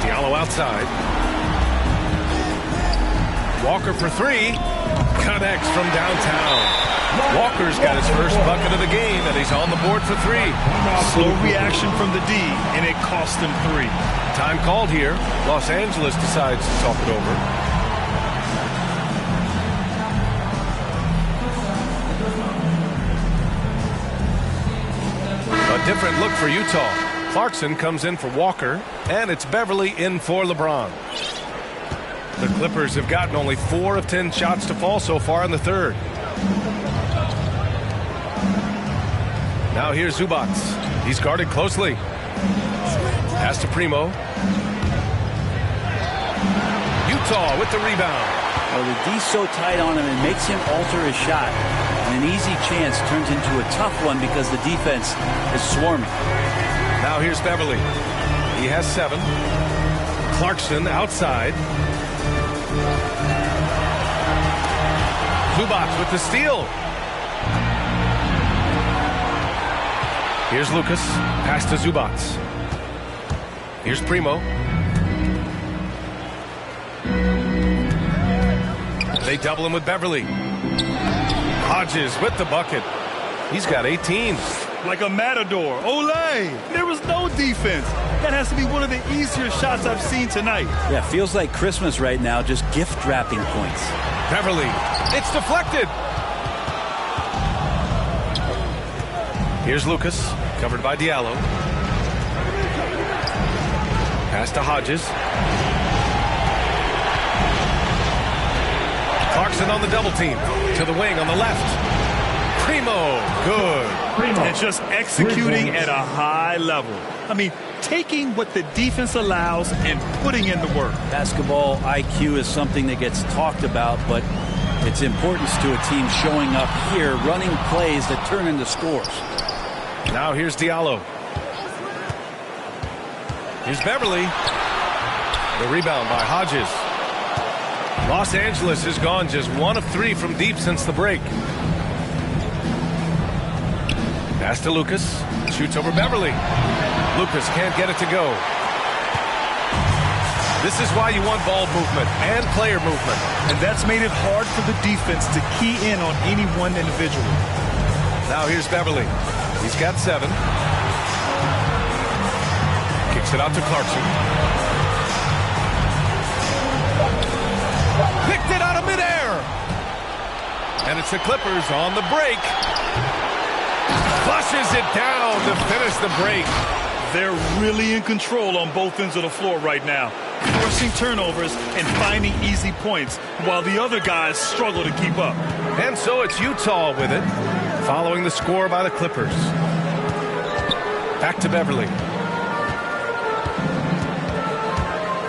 Diallo outside. Walker for 3. Connects from downtown. Walker's got his first bucket of the game, and he's on the board for 3. Slow reaction from the D, and it cost him 3. Time called here. Los Angeles decides to talk it over. A different look for Utah. Clarkson comes in for Walker, and it's Beverly in for LeBron. The Clippers have gotten only 4 of 10 shots to fall so far in the third. Now here's Zubac. He's guarded closely. Pass to Primo. Utah with the rebound. Well, the D's so tight on him, it makes him alter his shot. And an easy chance turns into a tough one because the defense is swarming. Now here's Beverly. He has 7. Clarkson outside. Zubac with the steal. Here's Lucas. Pass to Zubac. Here's Primo. They double him with Beverly. Hodges with the bucket. He's got 18. Like a matador. Olay! There was no defense. That has to be one of the easier shots I've seen tonight. Yeah, feels like Christmas right now, just gift wrapping points. Beverly. It's deflected. Here's Lucas, covered by Diallo. Pass to Hodges. Clarkson on the double team. To the wing on the left. Primo. Good. And just executing at a high level. I mean, taking what the defense allows and putting in the work. Basketball IQ is something that gets talked about, but its importance to a team showing up here, running plays that turn into scores. Now here's Diallo. Here's Beverly. The rebound by Hodges. Los Angeles has gone just 1 of 3 from deep since the break. Pass to Lucas. Shoots over Beverly. Lucas can't get it to go. This is why you want ball movement and player movement. And that's made it hard for the defense to key in on any one individual. Now here's Beverly. He's got 7. Kicks it out to Clarkson. Picked it out of midair. And it's the Clippers on the break. Flushes it down to finish the break. They're really in control on both ends of the floor right now, forcing turnovers and finding easy points while the other guys struggle to keep up. And so it's Utah with it, following the score by the Clippers. Back to Beverly.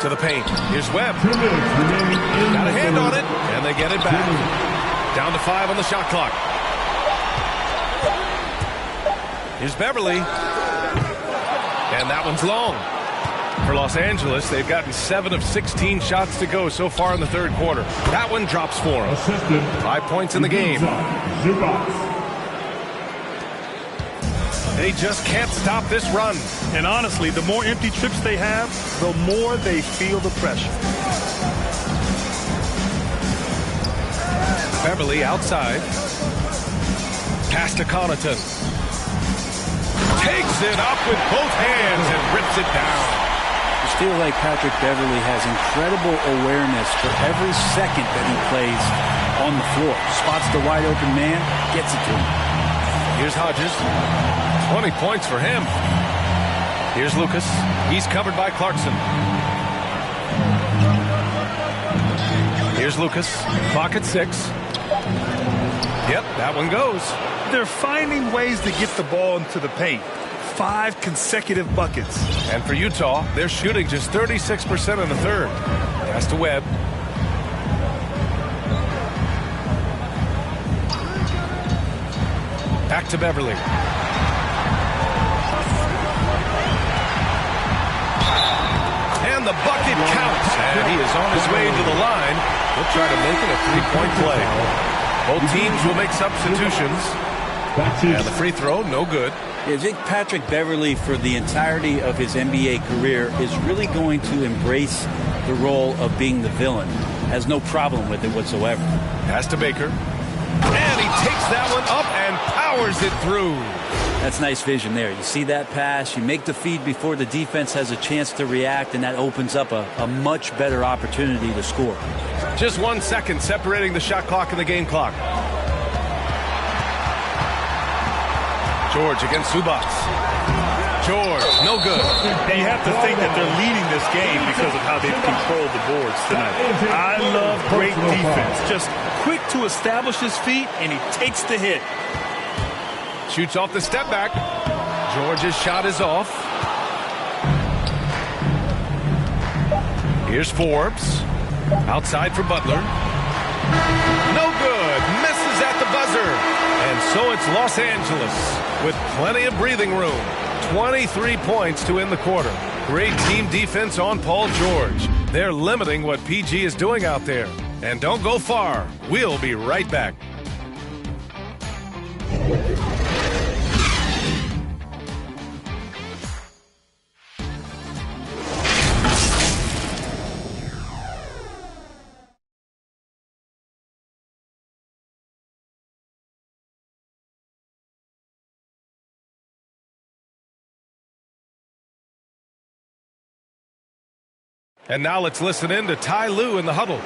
To the paint. Here's Webb. Got a hand on it, and they get it back. Down to 5 on the shot clock. Here's Beverly. And that one's long. For Los Angeles, they've gotten 7 of 16 shots to go so far in the third quarter. That one drops for them. 5 points in the game. They just can't stop this run. And honestly, the more empty trips they have, the more they feel the pressure. Beverly outside. Pass to Connaughton. Takes it up with both hands and rips it down. I feel like Patrick Beverly has incredible awareness for every second that he plays on the floor. Spots the wide open man, gets it to him. Here's Hodges. 20 points for him. Here's Lucas. He's covered by Clarkson. Here's Lucas. Clock at 6. Yep, that one goes. They're finding ways to get the ball into the paint. 5 consecutive buckets. And for Utah, they're shooting just 36% in the third. Pass to Webb. Back to Beverly. And the bucket counts. And he is on his way to the line. He'll try to make it a three-point play. Both teams will make substitutions. And the free throw, no good. I think Patrick Beverly, for the entirety of his NBA career, is really going to embrace the role of being the villain. Has no problem with it whatsoever. Pass to Baker. And he takes that one up and powers it through. That's nice vision there. You see that pass, you make the feed before the defense has a chance to react, and that opens up a much better opportunity to score. Just 1 second separating the shot clock and the game clock. George against Zubac. George, no good. And you have to think that they're leading this game because of how they've controlled the boards tonight. I love great defense. Just quick to establish his feet, and he takes the hit. Shoots off the step back. George's shot is off. Here's Forbes. Outside for Butler. No good. Misses at the buzzer. And so it's Los Angeles with plenty of breathing room. 23 points to end the quarter. Great team defense on Paul George. They're limiting what PG is doing out there. And don't go far. We'll be right back. And now let's listen in to Ty Lue in the huddle. Make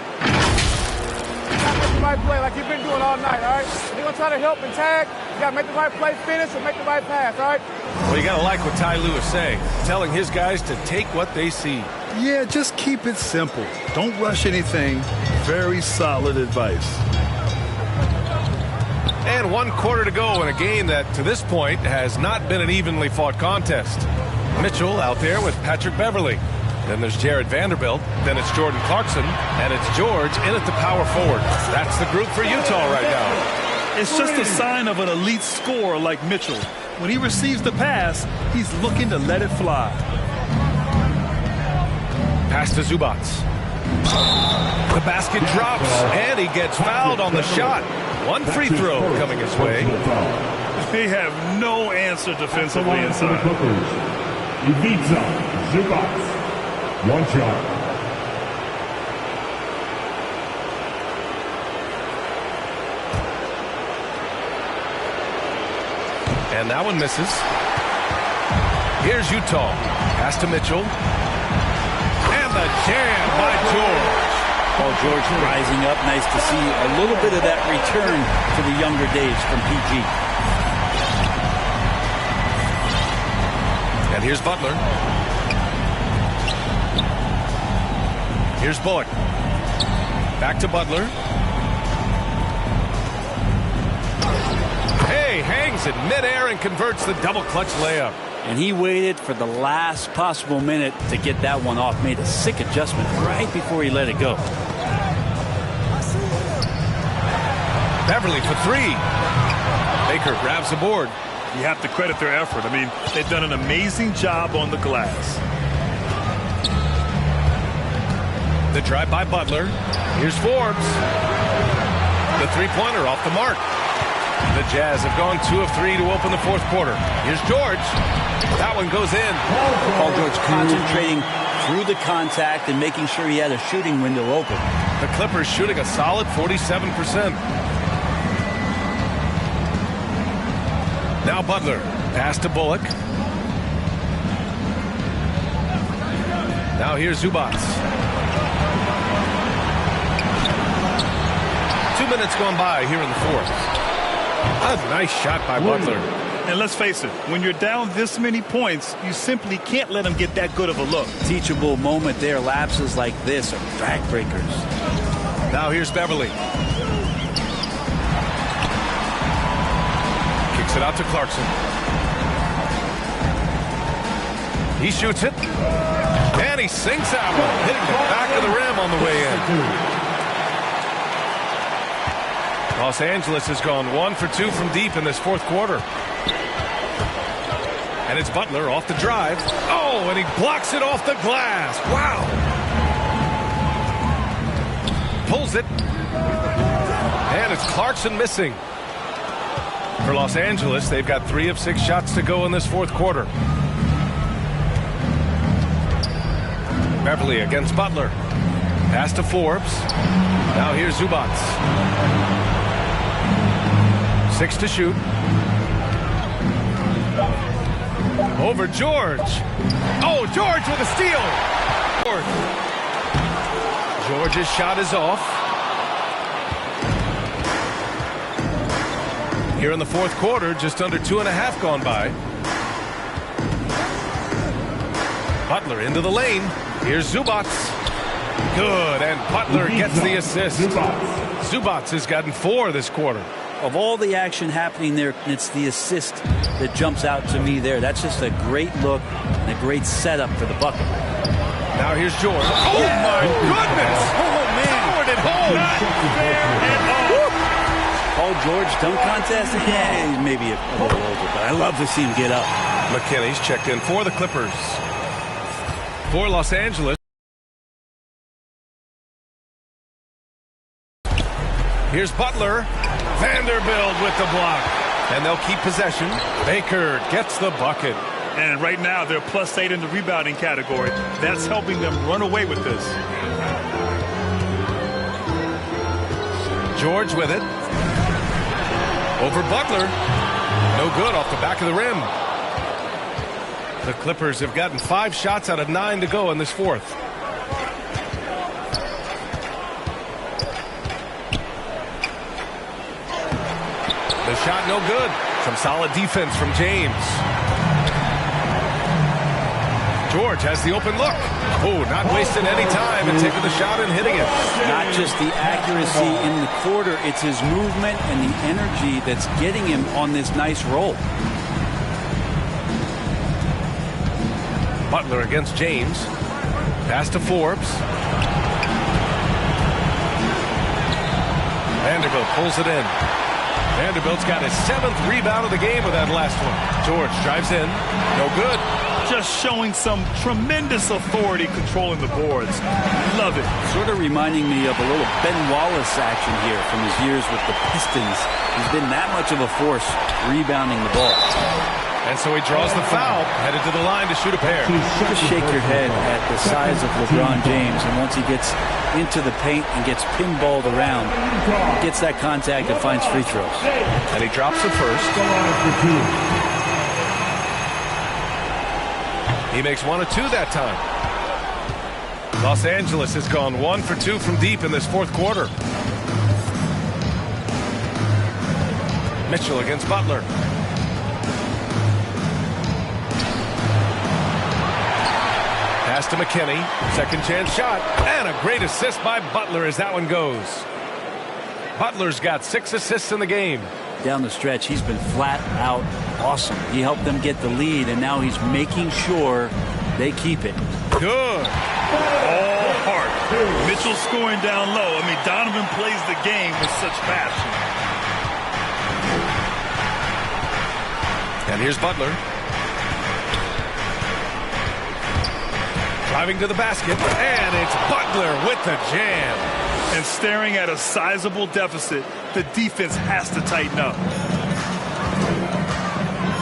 the right play like you've been doing all night, all right? You're going to try to help and tag. You got to make the right play, finish, and make the right pass, all right? Well, you got to like what Ty Lue is saying, telling his guys to take what they see. Yeah, just keep it simple. Don't rush anything. Very solid advice. And 1 quarter to go in a game that, to this point, has not been an evenly fought contest. Mitchell out there with Patrick Beverly. Then there's Jared Vanderbilt. Then it's Jordan Clarkson. And it's George in at the power forward. That's the group for Utah right now. It's just a sign of an elite scorer like Mitchell. When he receives the pass, he's looking to let it fly. Pass to Zubac. The basket drops, and he gets fouled on the shot. 1 free throw coming his way. They have no answer defensively inside. Ivica Zubac. 1 shot. And that one misses. Here's Utah. Pass to Mitchell. And the jam by George. Paul George rising up. Nice to see a little bit of that return to the younger days from PG. And here's Butler. Here's Bullock. Back to Butler. Hey, hangs in midair and converts the double clutch layup. And he waited for the last possible minute to get that one off. Made a sick adjustment right before he let it go. Beverly for 3. Baker grabs the board. You have to credit their effort. I mean, they've done an amazing job on the glass. The drive by Butler. Here's Forbes. The three-pointer off the mark. The Jazz have gone 2 of 3 to open the 4th quarter. Here's George. That one goes in. Paul George concentrating through the contact and making sure he had a shooting window open. The Clippers shooting a solid 47%. Now Butler. Pass to Bullock. Now here's Zubac. 2 minutes gone by here in the 4th. A nice shot by Butler. And let's face it, when you're down this many points, you simply can't let them get that good of a look. Teachable moment there. Lapses like this are backbreakers. Now here's Beverly. Kicks it out to Clarkson. He shoots it. And he sinks that one, hitting the back of the rim on the way in. Los Angeles has gone 1 for 2 from deep in this fourth quarter. And it's Butler off the drive. Oh, and he blocks it off the glass. Wow. Pulls it. And it's Clarkson missing. For Los Angeles, they've got 3 of 6 shots to go in this fourth quarter. Beverly against Butler. Pass to Forbes. Now here's Zubac. 6 to shoot. Over George. Oh, George with a steal. George's shot is off. Here in the fourth quarter, just under 2.5 gone by. Butler into the lane. Here's Zubac. Good, and Butler gets the assist. Zubac has gotten 4 this quarter. Of all the action happening there, it's the assist that jumps out to me there. That's just a great look and a great setup for the bucket. Now here's George. Oh, my goodness! Oh, man. Powered it home. Not fair at all. Paul George dunk contest? Yeah, he's maybe a little over, but I love to see him get up. McKinney's checked in for the Clippers. For Los Angeles. Here's Butler. Vanderbilt with the block. And they'll keep possession. Baker gets the bucket. And right now, they're +8 in the rebounding category. That's helping them run away with this. George with it. Over Butler. No good off the back of the rim. The Clippers have gotten 5 shots out of 9 to go in this fourth. The shot no good. Some solid defense from James. George has the open look. Oh, not wasting any time and taking the shot and hitting it. Not just the accuracy in the quarter, it's his movement and the energy that's getting him on this nice roll. Butler against James. Pass to Forbes. Vanderbilt pulls it in. Vanderbilt's got his 7th rebound of the game with that last one. George drives in. No good. Just showing some tremendous authority controlling the boards. Love it. Sort of reminding me of a little Ben Wallace action here from his years with the Pistons. He's been that much of a force rebounding the ball. And so he draws the foul, headed to the line to shoot a pair. Just shake your head at the size of LeBron James, and once he gets into the paint and gets pinballed around, gets that contact and finds free throws. And he drops the first. He makes 1 of 2 that time. Los Angeles has gone 1 for 2 from deep in this fourth quarter. Mitchell against Butler. Pass to McKinney. Second chance shot. And a great assist by Butler as that one goes. Butler's got 6 assists in the game. Down the stretch, he's been flat out awesome. He helped them get the lead, and now he's making sure they keep it. Good. All heart. Mitchell scoring down low. I mean, Donovan plays the game with such passion. And here's Butler. Driving to the basket, and it's Butler with the jam. And staring at a sizable deficit, the defense has to tighten up.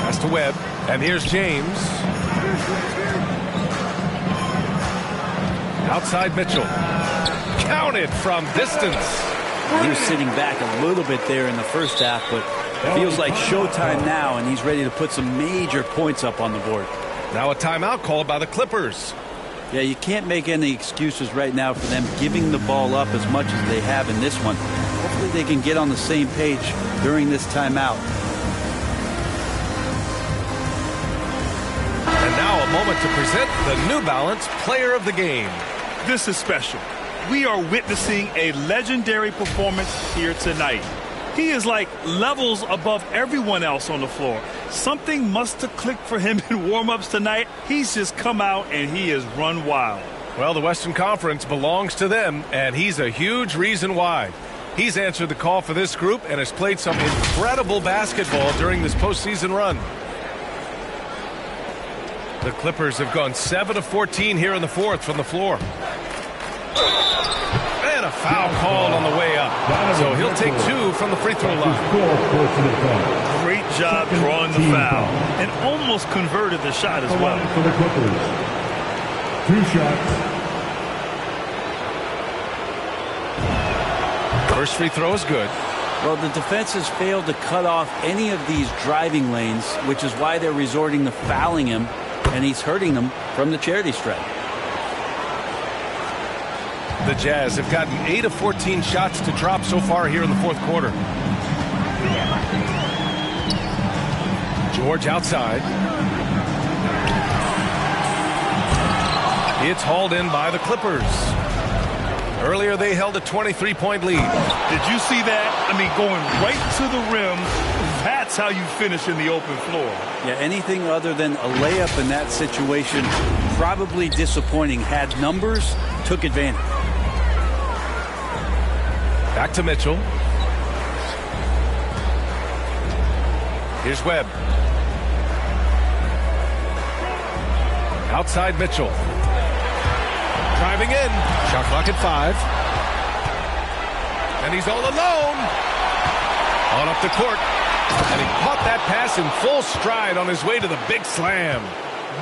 Pass to Webb, and here's James. Outside Mitchell. Counted from distance. He was sitting back a little bit there in the first half, but it feels like showtime now, and he's ready to put some major points up on the board. Now a timeout called by the Clippers. Yeah, you can't make any excuses right now for them giving the ball up as much as they have in this one. Hopefully they can get on the same page during this timeout. And now a moment to present the New Balance Player of the Game. This is special. We are witnessing a legendary performance here tonight. He is like levels above everyone else on the floor. Something must have clicked for him in warm-ups tonight. He's just come out and he has run wild. Well, the Western Conference belongs to them, and he's a huge reason why. He's answered the call for this group and has played some incredible basketball during this postseason run. The Clippers have gone 7 of 14 here in the fourth from the floor. And a foul called on the way up. So he'll take 2 from the free throw line. Great job drawing the foul and almost converted the shot as well. For the Clippers. 2 shots. First free throw is good. Well, the defense has failed to cut off any of these driving lanes, which is why they're resorting to fouling him, and he's hurting them from the charity stripe. The Jazz have gotten 8 of 14 shots to drop so far here in the fourth quarter. George outside. It's hauled in by the Clippers. Earlier they held a 23-point lead. Did you see that? I mean, going right to the rim, that's how you finish in the open floor. Yeah, anything other than a layup in that situation, probably disappointing. Had numbers, took advantage. Back to Mitchell. Here's Webb. Outside Mitchell. Driving in. Shot clock at 5. And he's all alone. On up the court. And he caught that pass in full stride on his way to the big slam.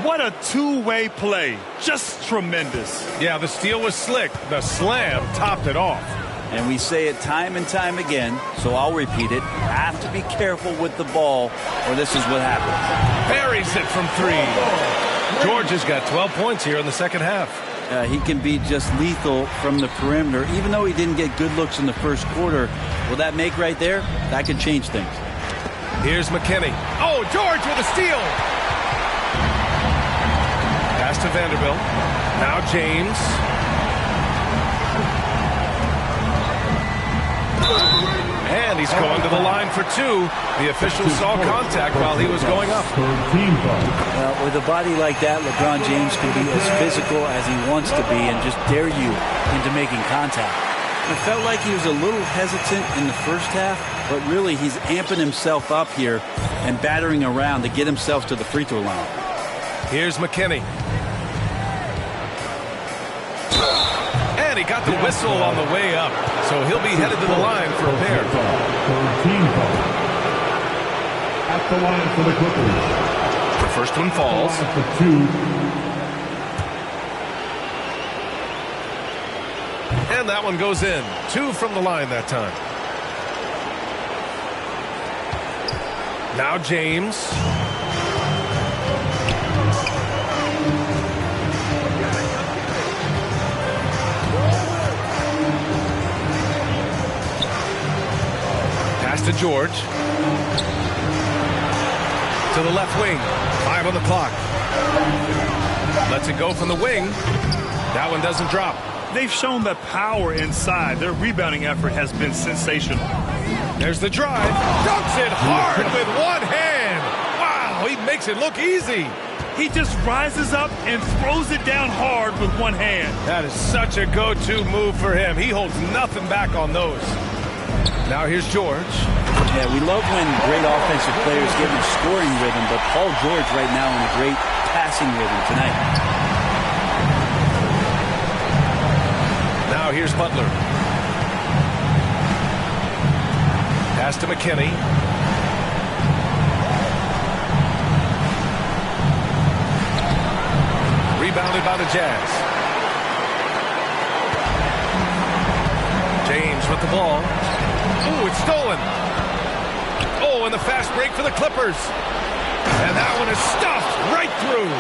What a two-way play. Just tremendous. Yeah, the steal was slick. The slam topped it off. And we say it time and time again, so I'll repeat it. Have to be careful with the ball, or this is what happens. Buries it from 3. George has got 12 points here in the second half. He can be just lethal from the perimeter. Even though he didn't get good looks in the first quarter, will that make right there? That could change things. Here's McKinney. Oh, George with a steal. Pass to Vanderbilt. Now James. And he's going to the line for 2. The official saw contact while he was going up. Well, with a body like that, LeBron James can be as physical as he wants to be and just dare you into making contact. It felt like he was a little hesitant in the first half, but really he's amping himself up here and battering around to get himself to the free throw line. Here's McKinney. And he got the whistle on the way up, so he'll be headed to the line for a pair. At the line for the Clippers. The first one falls. For 2. And that one goes in. 2 from the line that time. Now James. Pass to George. To the left wing. 5 on the clock. Lets it go from the wing. That one doesn't drop. They've shown the power inside. Their rebounding effort has been sensational. There's the drive. Dunks it hard with one hand. Wow, he makes it look easy. He just rises up and throws it down hard with one hand. That is such a go-to move for him. He holds nothing back on those. Now here's George. Yeah, we love when great offensive players get in a scoring rhythm, but Paul George right now in a great passing rhythm tonight. Now here's Butler. Pass to McKinney. Rebounded by the Jazz. James with the ball. Ooh, it's stolen. Oh, and the fast break for the Clippers. And that one is stuffed right through.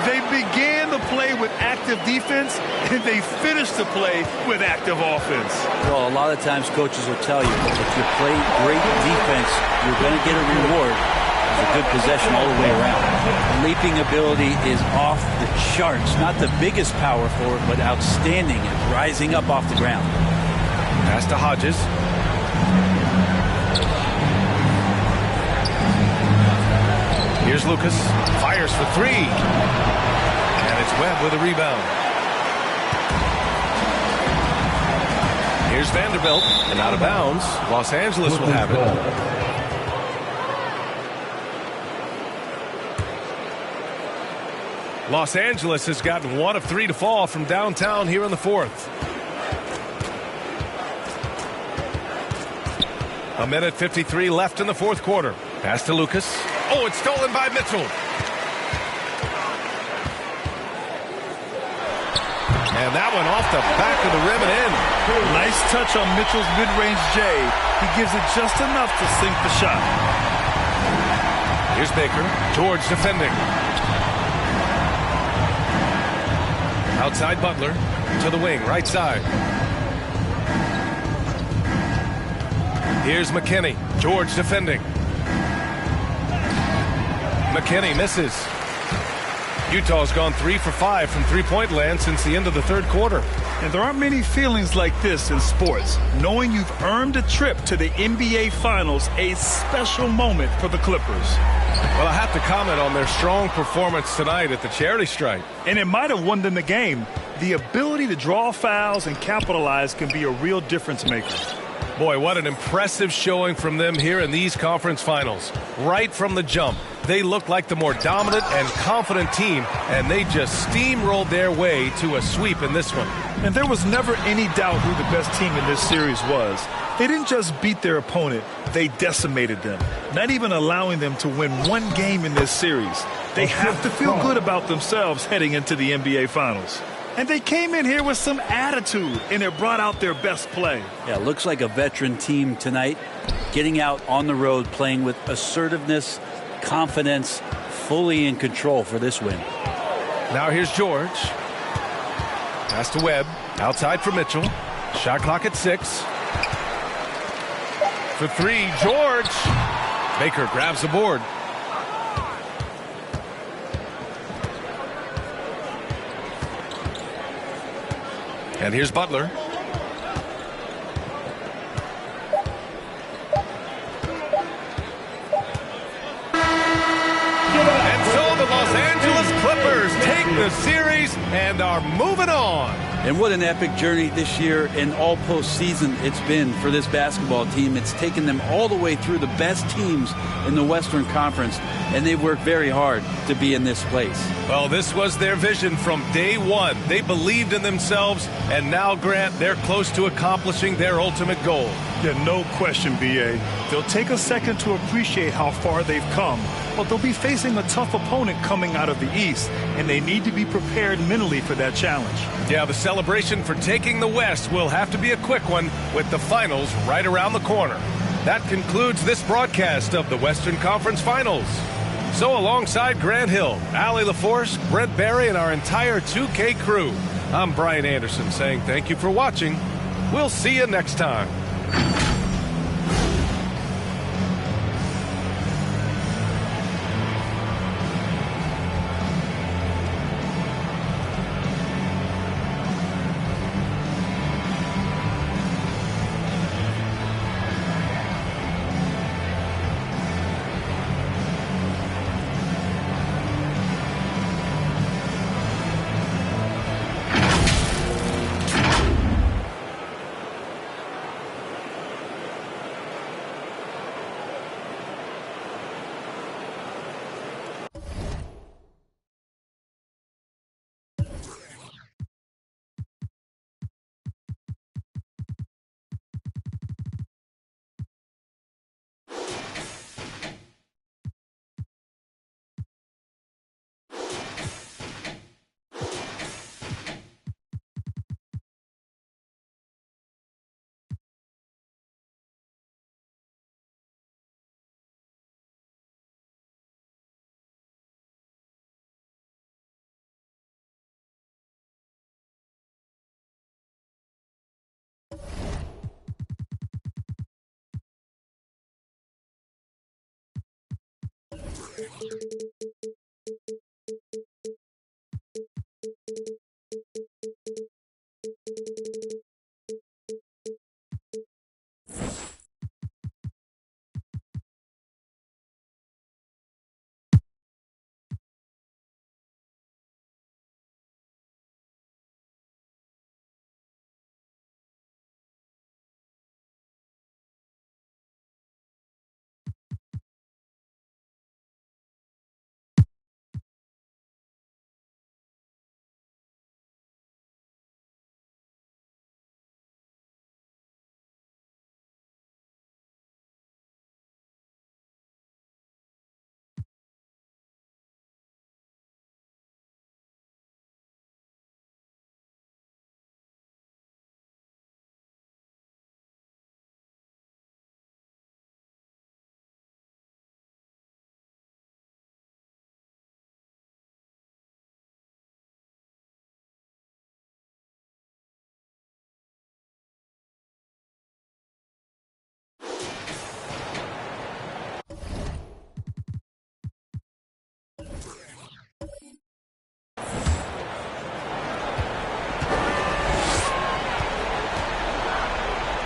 They began the play with active defense, and they finished the play with active offense. Well, a lot of times coaches will tell you, if you play great defense, you're going to get a reward. It's a good possession all the way around. Leaping ability is off the charts. Not the biggest power forward, but outstanding at rising up off the ground. Pass to Hodges. Here's Lucas. Fires for 3. And it's Webb with a rebound. Here's Here's Vanderbilt, and out of bounds. Los Angeles will have it. Los Angeles has gotten 1 of 3 to fall from downtown here in the 4th. A minute 53 left in the 4th quarter. Pass to Lucas. Oh, it's stolen by Mitchell. And that one off the back of the rim and in. Nice touch on Mitchell's mid-range J. He gives it just enough to sink the shot. Here's Baker. George defending. Outside Butler to the wing, right side. Here's McKinney. George defending. McKinney misses. Utah's gone 3 for 5 from three-point land since the end of the 3rd quarter. And there aren't many feelings like this in sports. Knowing you've earned a trip to the NBA Finals, a special moment for the Clippers. Well, I have to comment on their strong performance tonight at the charity stripe. And it might have won them the game. The ability to draw fouls and capitalize can be a real difference maker. Boy, what an impressive showing from them here in these conference finals. Right from the jump, they looked like the more dominant and confident team, and they just steamrolled their way to a sweep in this one. And there was never any doubt who the best team in this series was. They didn't just beat their opponent, they decimated them, not even allowing them to win one game in this series. They have to feel good about themselves heading into the NBA Finals. And they came in here with some attitude, and it brought out their best play. Yeah, looks like a veteran team tonight, getting out on the road, playing with assertiveness, confidence, fully in control for this win. Now here's George. Pass to Webb. Outside for Mitchell. Shot clock at 6. For 3, George. Baker grabs the board. And here's Butler. And so the Los Angeles Clippers take the series and are moving on. And what an epic journey this year and all postseason it's been for this basketball team. It's taken them all the way through the best teams in the Western Conference, and they've worked very hard to be in this place. Well, this was their vision from day one. They believed in themselves, and now, Grant, they're close to accomplishing their ultimate goal. Yeah, no question, B.A. They'll take a second to appreciate how far they've come, but they'll be facing a tough opponent coming out of the East, and they need to be prepared mentally for that challenge. Yeah, the celebration for taking the West will have to be a quick one with the finals right around the corner. That concludes this broadcast of the Western Conference Finals. So alongside Grant Hill, Allie LaForce, Brent Barry, and our entire 2K crew, I'm Brian Anderson saying thank you for watching. We'll see you next time.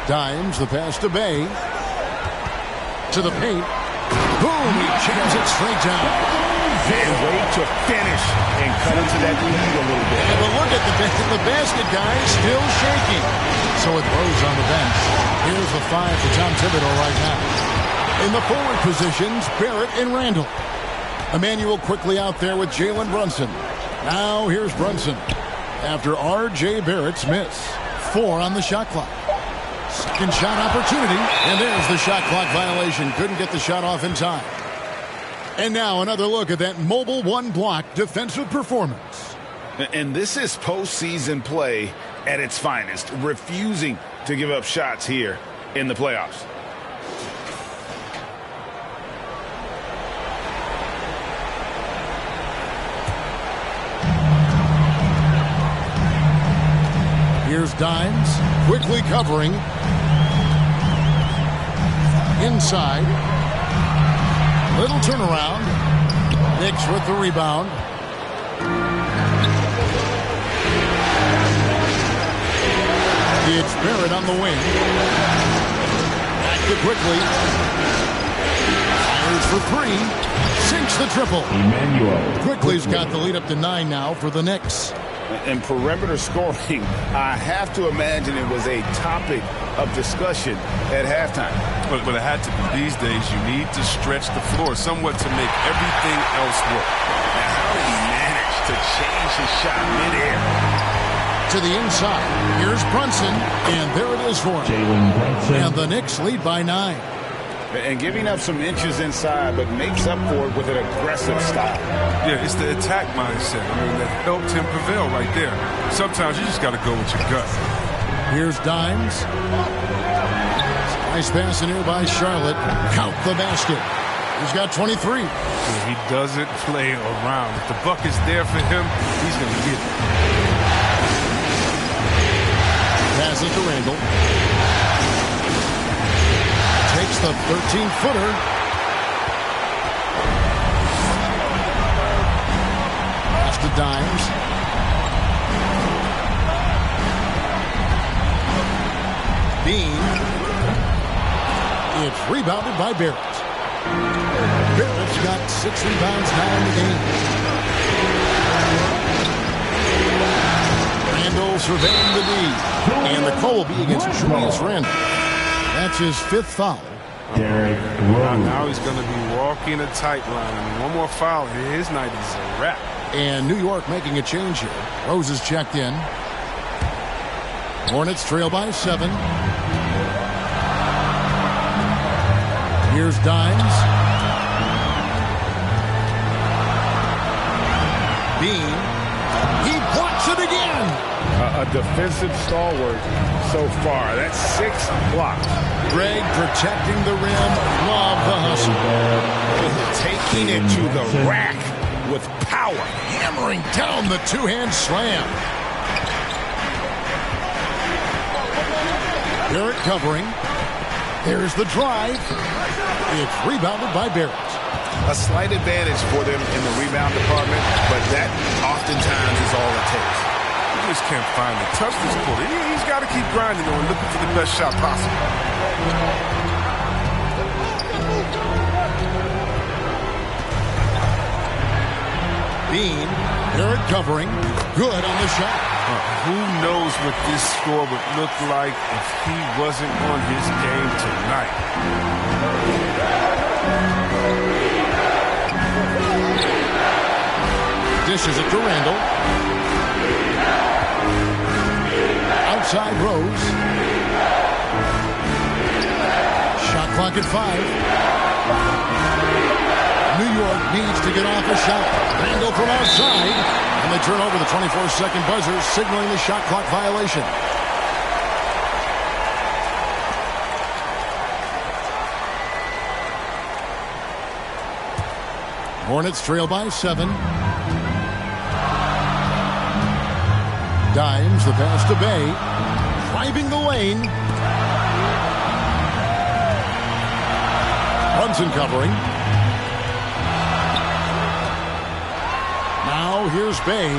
Dimes the pass to Bay. To the paint. Boom! He jams it straight down. Can't wait to finish and cut into that lead a little bit. And look at the basket, guys, still shaking. So with Rose on the bench, here's the 5 for Tom Thibodeau right now. In the forward positions, Barrett and Randall. Emmanuel quickly out there with Jalen Brunson. Now here's Brunson after R.J. Barrett's miss. 4 on the shot clock. Second shot opportunity, and there's the shot clock violation. Couldn't get the shot off in time. And now another look at that mobile one-block defensive performance. And this is postseason play at its finest, refusing to give up shots here in the playoffs. Here's Dimes, quickly covering. Inside. Little turnaround. Knicks with the rebound. It's Barrett on the wing. Back to quickly. Fires for 3. Sinks the triple. Emmanuel. Quickly's got the lead up to 9 now for the Knicks. And perimeter scoring, I have to imagine it was a topic of discussion at halftime. But it had to be. These days, you need to stretch the floor somewhat to make everything else work. Now, how did he manage to change his shot midair? To the inside. Here's Brunson, and there it is for him. Jalen Brunson. And the Knicks lead by 9. And giving up some inches inside, but makes up for it with an aggressive style. Yeah, it's the attack mindset. I mean, that helped him prevail right there. Sometimes you just got to go with your gut. Here's Dimes. Nice pass in here by Charlotte. Count the basket. He's got 23. Yeah, he doesn't play around. If the bucket's there for him, he's going to get it. Pass it to Randall. Takes the 13-footer. Pass to Dimes. Bean. It's rebounded by Barrett. Barrett's got 6 rebounds now in the game. Randall surveying the D. And the call will be against Julius Randall. That's his 5th foul. Now he's going to be walking a tight line. I mean, one more foul, his night is a wrap. And New York making a change here. Rose is checked in. Hornets trail by 7. Here's Dimes. Bean. He blocks it again. A defensive stalwart so far. That's 6 blocks. Greg protecting the rim. Love the hustle. Taking it to the rack with power. Hammering down the 2-hand slam. Barrett covering. There's the drive. It's rebounded by Barrett. A slight advantage for them in the rebound department, but that oftentimes is all it takes. He just can't find the touch this quarter. He's got to keep grinding on looking for the best shot possible. Bean, Barrett covering. Good on the shot. Who knows what this score would look like if he wasn't on his game tonight. Dishes it to Randall. Outside Rose. Shot clock at 5. New York needs to get off a shot. Randall from outside. And they turn over the 24-second buzzer, signaling the shot clock violation. Hornets trail by 7. Dimes, the pass to Bay. Driving the lane. Brunson covering. Now here's Bay.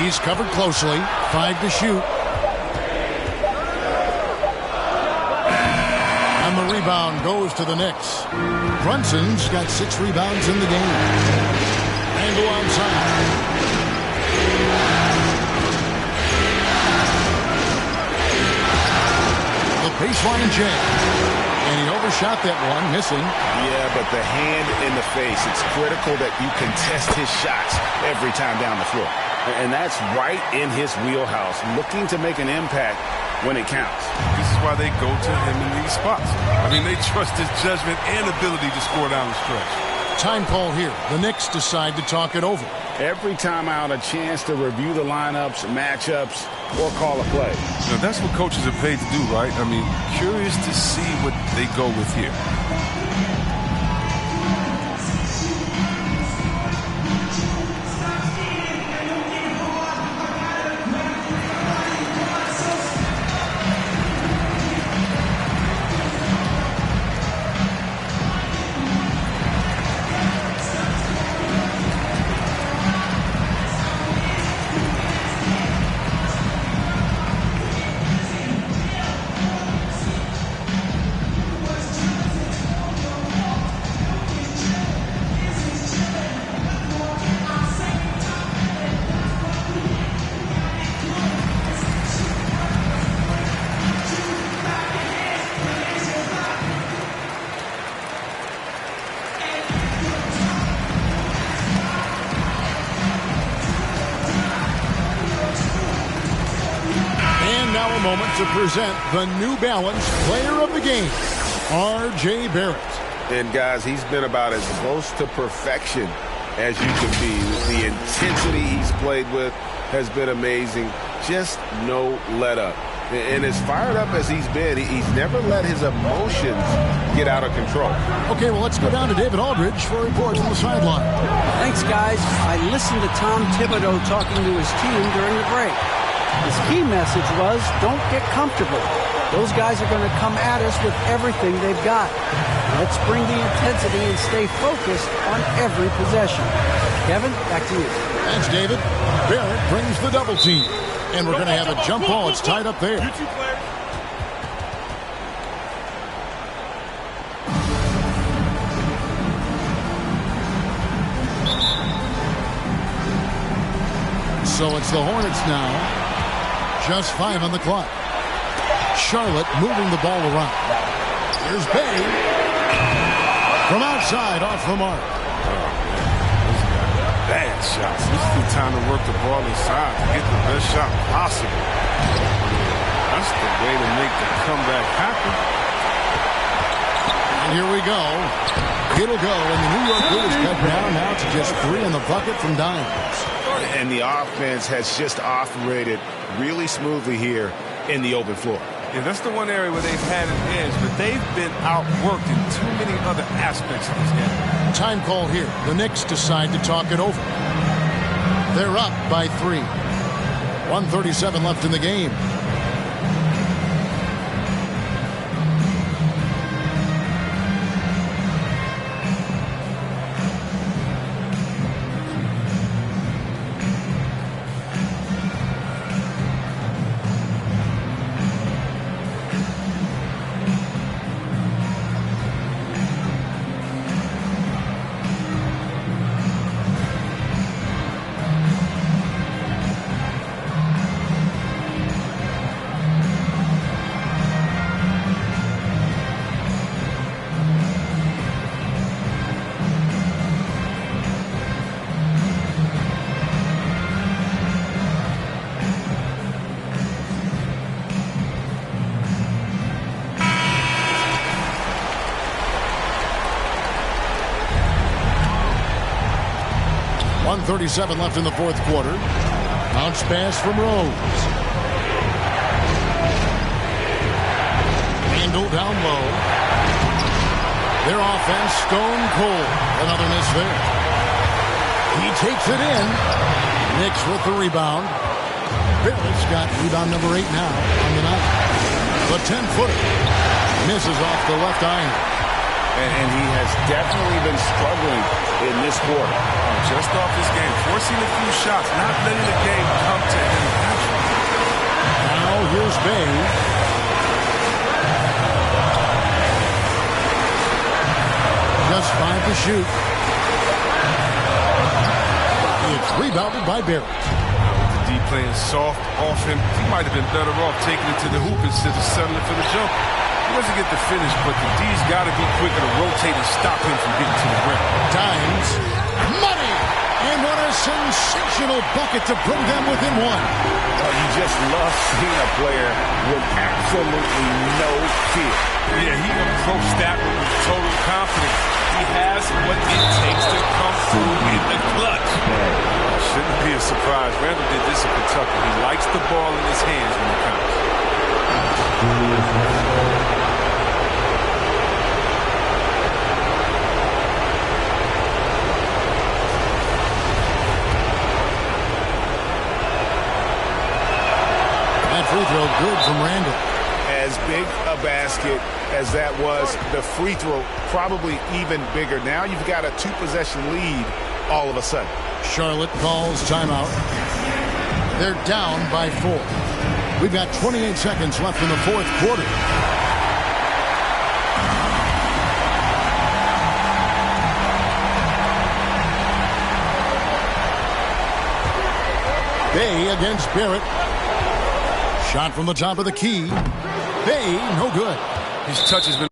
He's covered closely. 5 to shoot. And the rebound goes to the Knicks. Brunson's got 6 rebounds in the game. Randle outside. The baseline jam. And he overshot that one, missing. Yeah, but the hand in the face, it's critical that you contest his shots every time down the floor. And that's right in his wheelhouse, looking to make an impact when it counts. This is why they go to him in these spots. I mean, they trust his judgment and ability to score down the stretch. Time call here. The Knicks decide to talk it over. Every time out, a chance to review the lineups, matchups, or call a play. Now, that's what coaches are paid to do, right? I mean, curious to see what they go with here. To present the New Balance Player of the Game, R.J. Barrett. And guys, he's been about as close to perfection as you can be. The intensity he's played with has been amazing. Just no let up. And as fired up as he's been, he's never let his emotions get out of control. Okay, well, let's go down to David Aldridge for a report from the sideline. Thanks, guys. I listened to Tom Thibodeau talking to his team during the break. His key message was, don't get comfortable. Those guys are going to come at us with everything they've got. Let's bring the intensity and stay focused on every possession. Kevin, back to you. Thanks, David. Barrett brings the double team. And we're going to have a jump ball. It's tied up there. So it's the Hornets now. Just 5 on the clock. Charlotte moving the ball around. Here's Bay. From outside, off the mark. Bad shots. This is the time to work the ball inside to get the best shot possible. That's the way to make the comeback happen. And here we go. It'll go, and the New York Blue is cut down now to just 3 in the bucket from Dimes. And the offense has just operated really smoothly here in the open floor. Yeah, that's the one area where they've had an edge, but they've been outworked in too many other aspects of this game. Time call here. The Knicks decide to talk it over. They're up by 3. 1:37 left in the game. .37 left in the fourth quarter. Bounce pass from Rose. Randle down low. Their offense stone cold. Another miss there. He takes it in. Knicks with the rebound. Barrett's got rebound number 8 now on the night. The 10-footer misses off the left iron. And he has definitely been struggling in this quarter. Just off this game, forcing a few shots, not letting the game come to him naturally. Now here's Bay. shoot. It's rebounded by Barrett. With the D playing soft off him, he might have been better off taking it to the hoop instead of settling for the jump. He doesn't get the finish, but the D's got to be quicker to rotate and stop him from getting to the rim. Dimes. Money! And what a sensational bucket to bring them within one. You just love seeing a player with absolutely no fear. Yeah, he approached that with total confidence. He has what it takes to come through in the clutch. Shouldn't be a surprise. Randall did this in Kentucky. He likes the ball in his hands when it counts. That free throw good from Randall. As big a basket as that was, the free throw probably even bigger. Now you've got a 2-possession lead all of a sudden. Charlotte calls timeout. They're down by 4. We've got 28 seconds left in the fourth quarter. Bay against Barrett. Shot from the top of the key. Bay, no good. His touch has been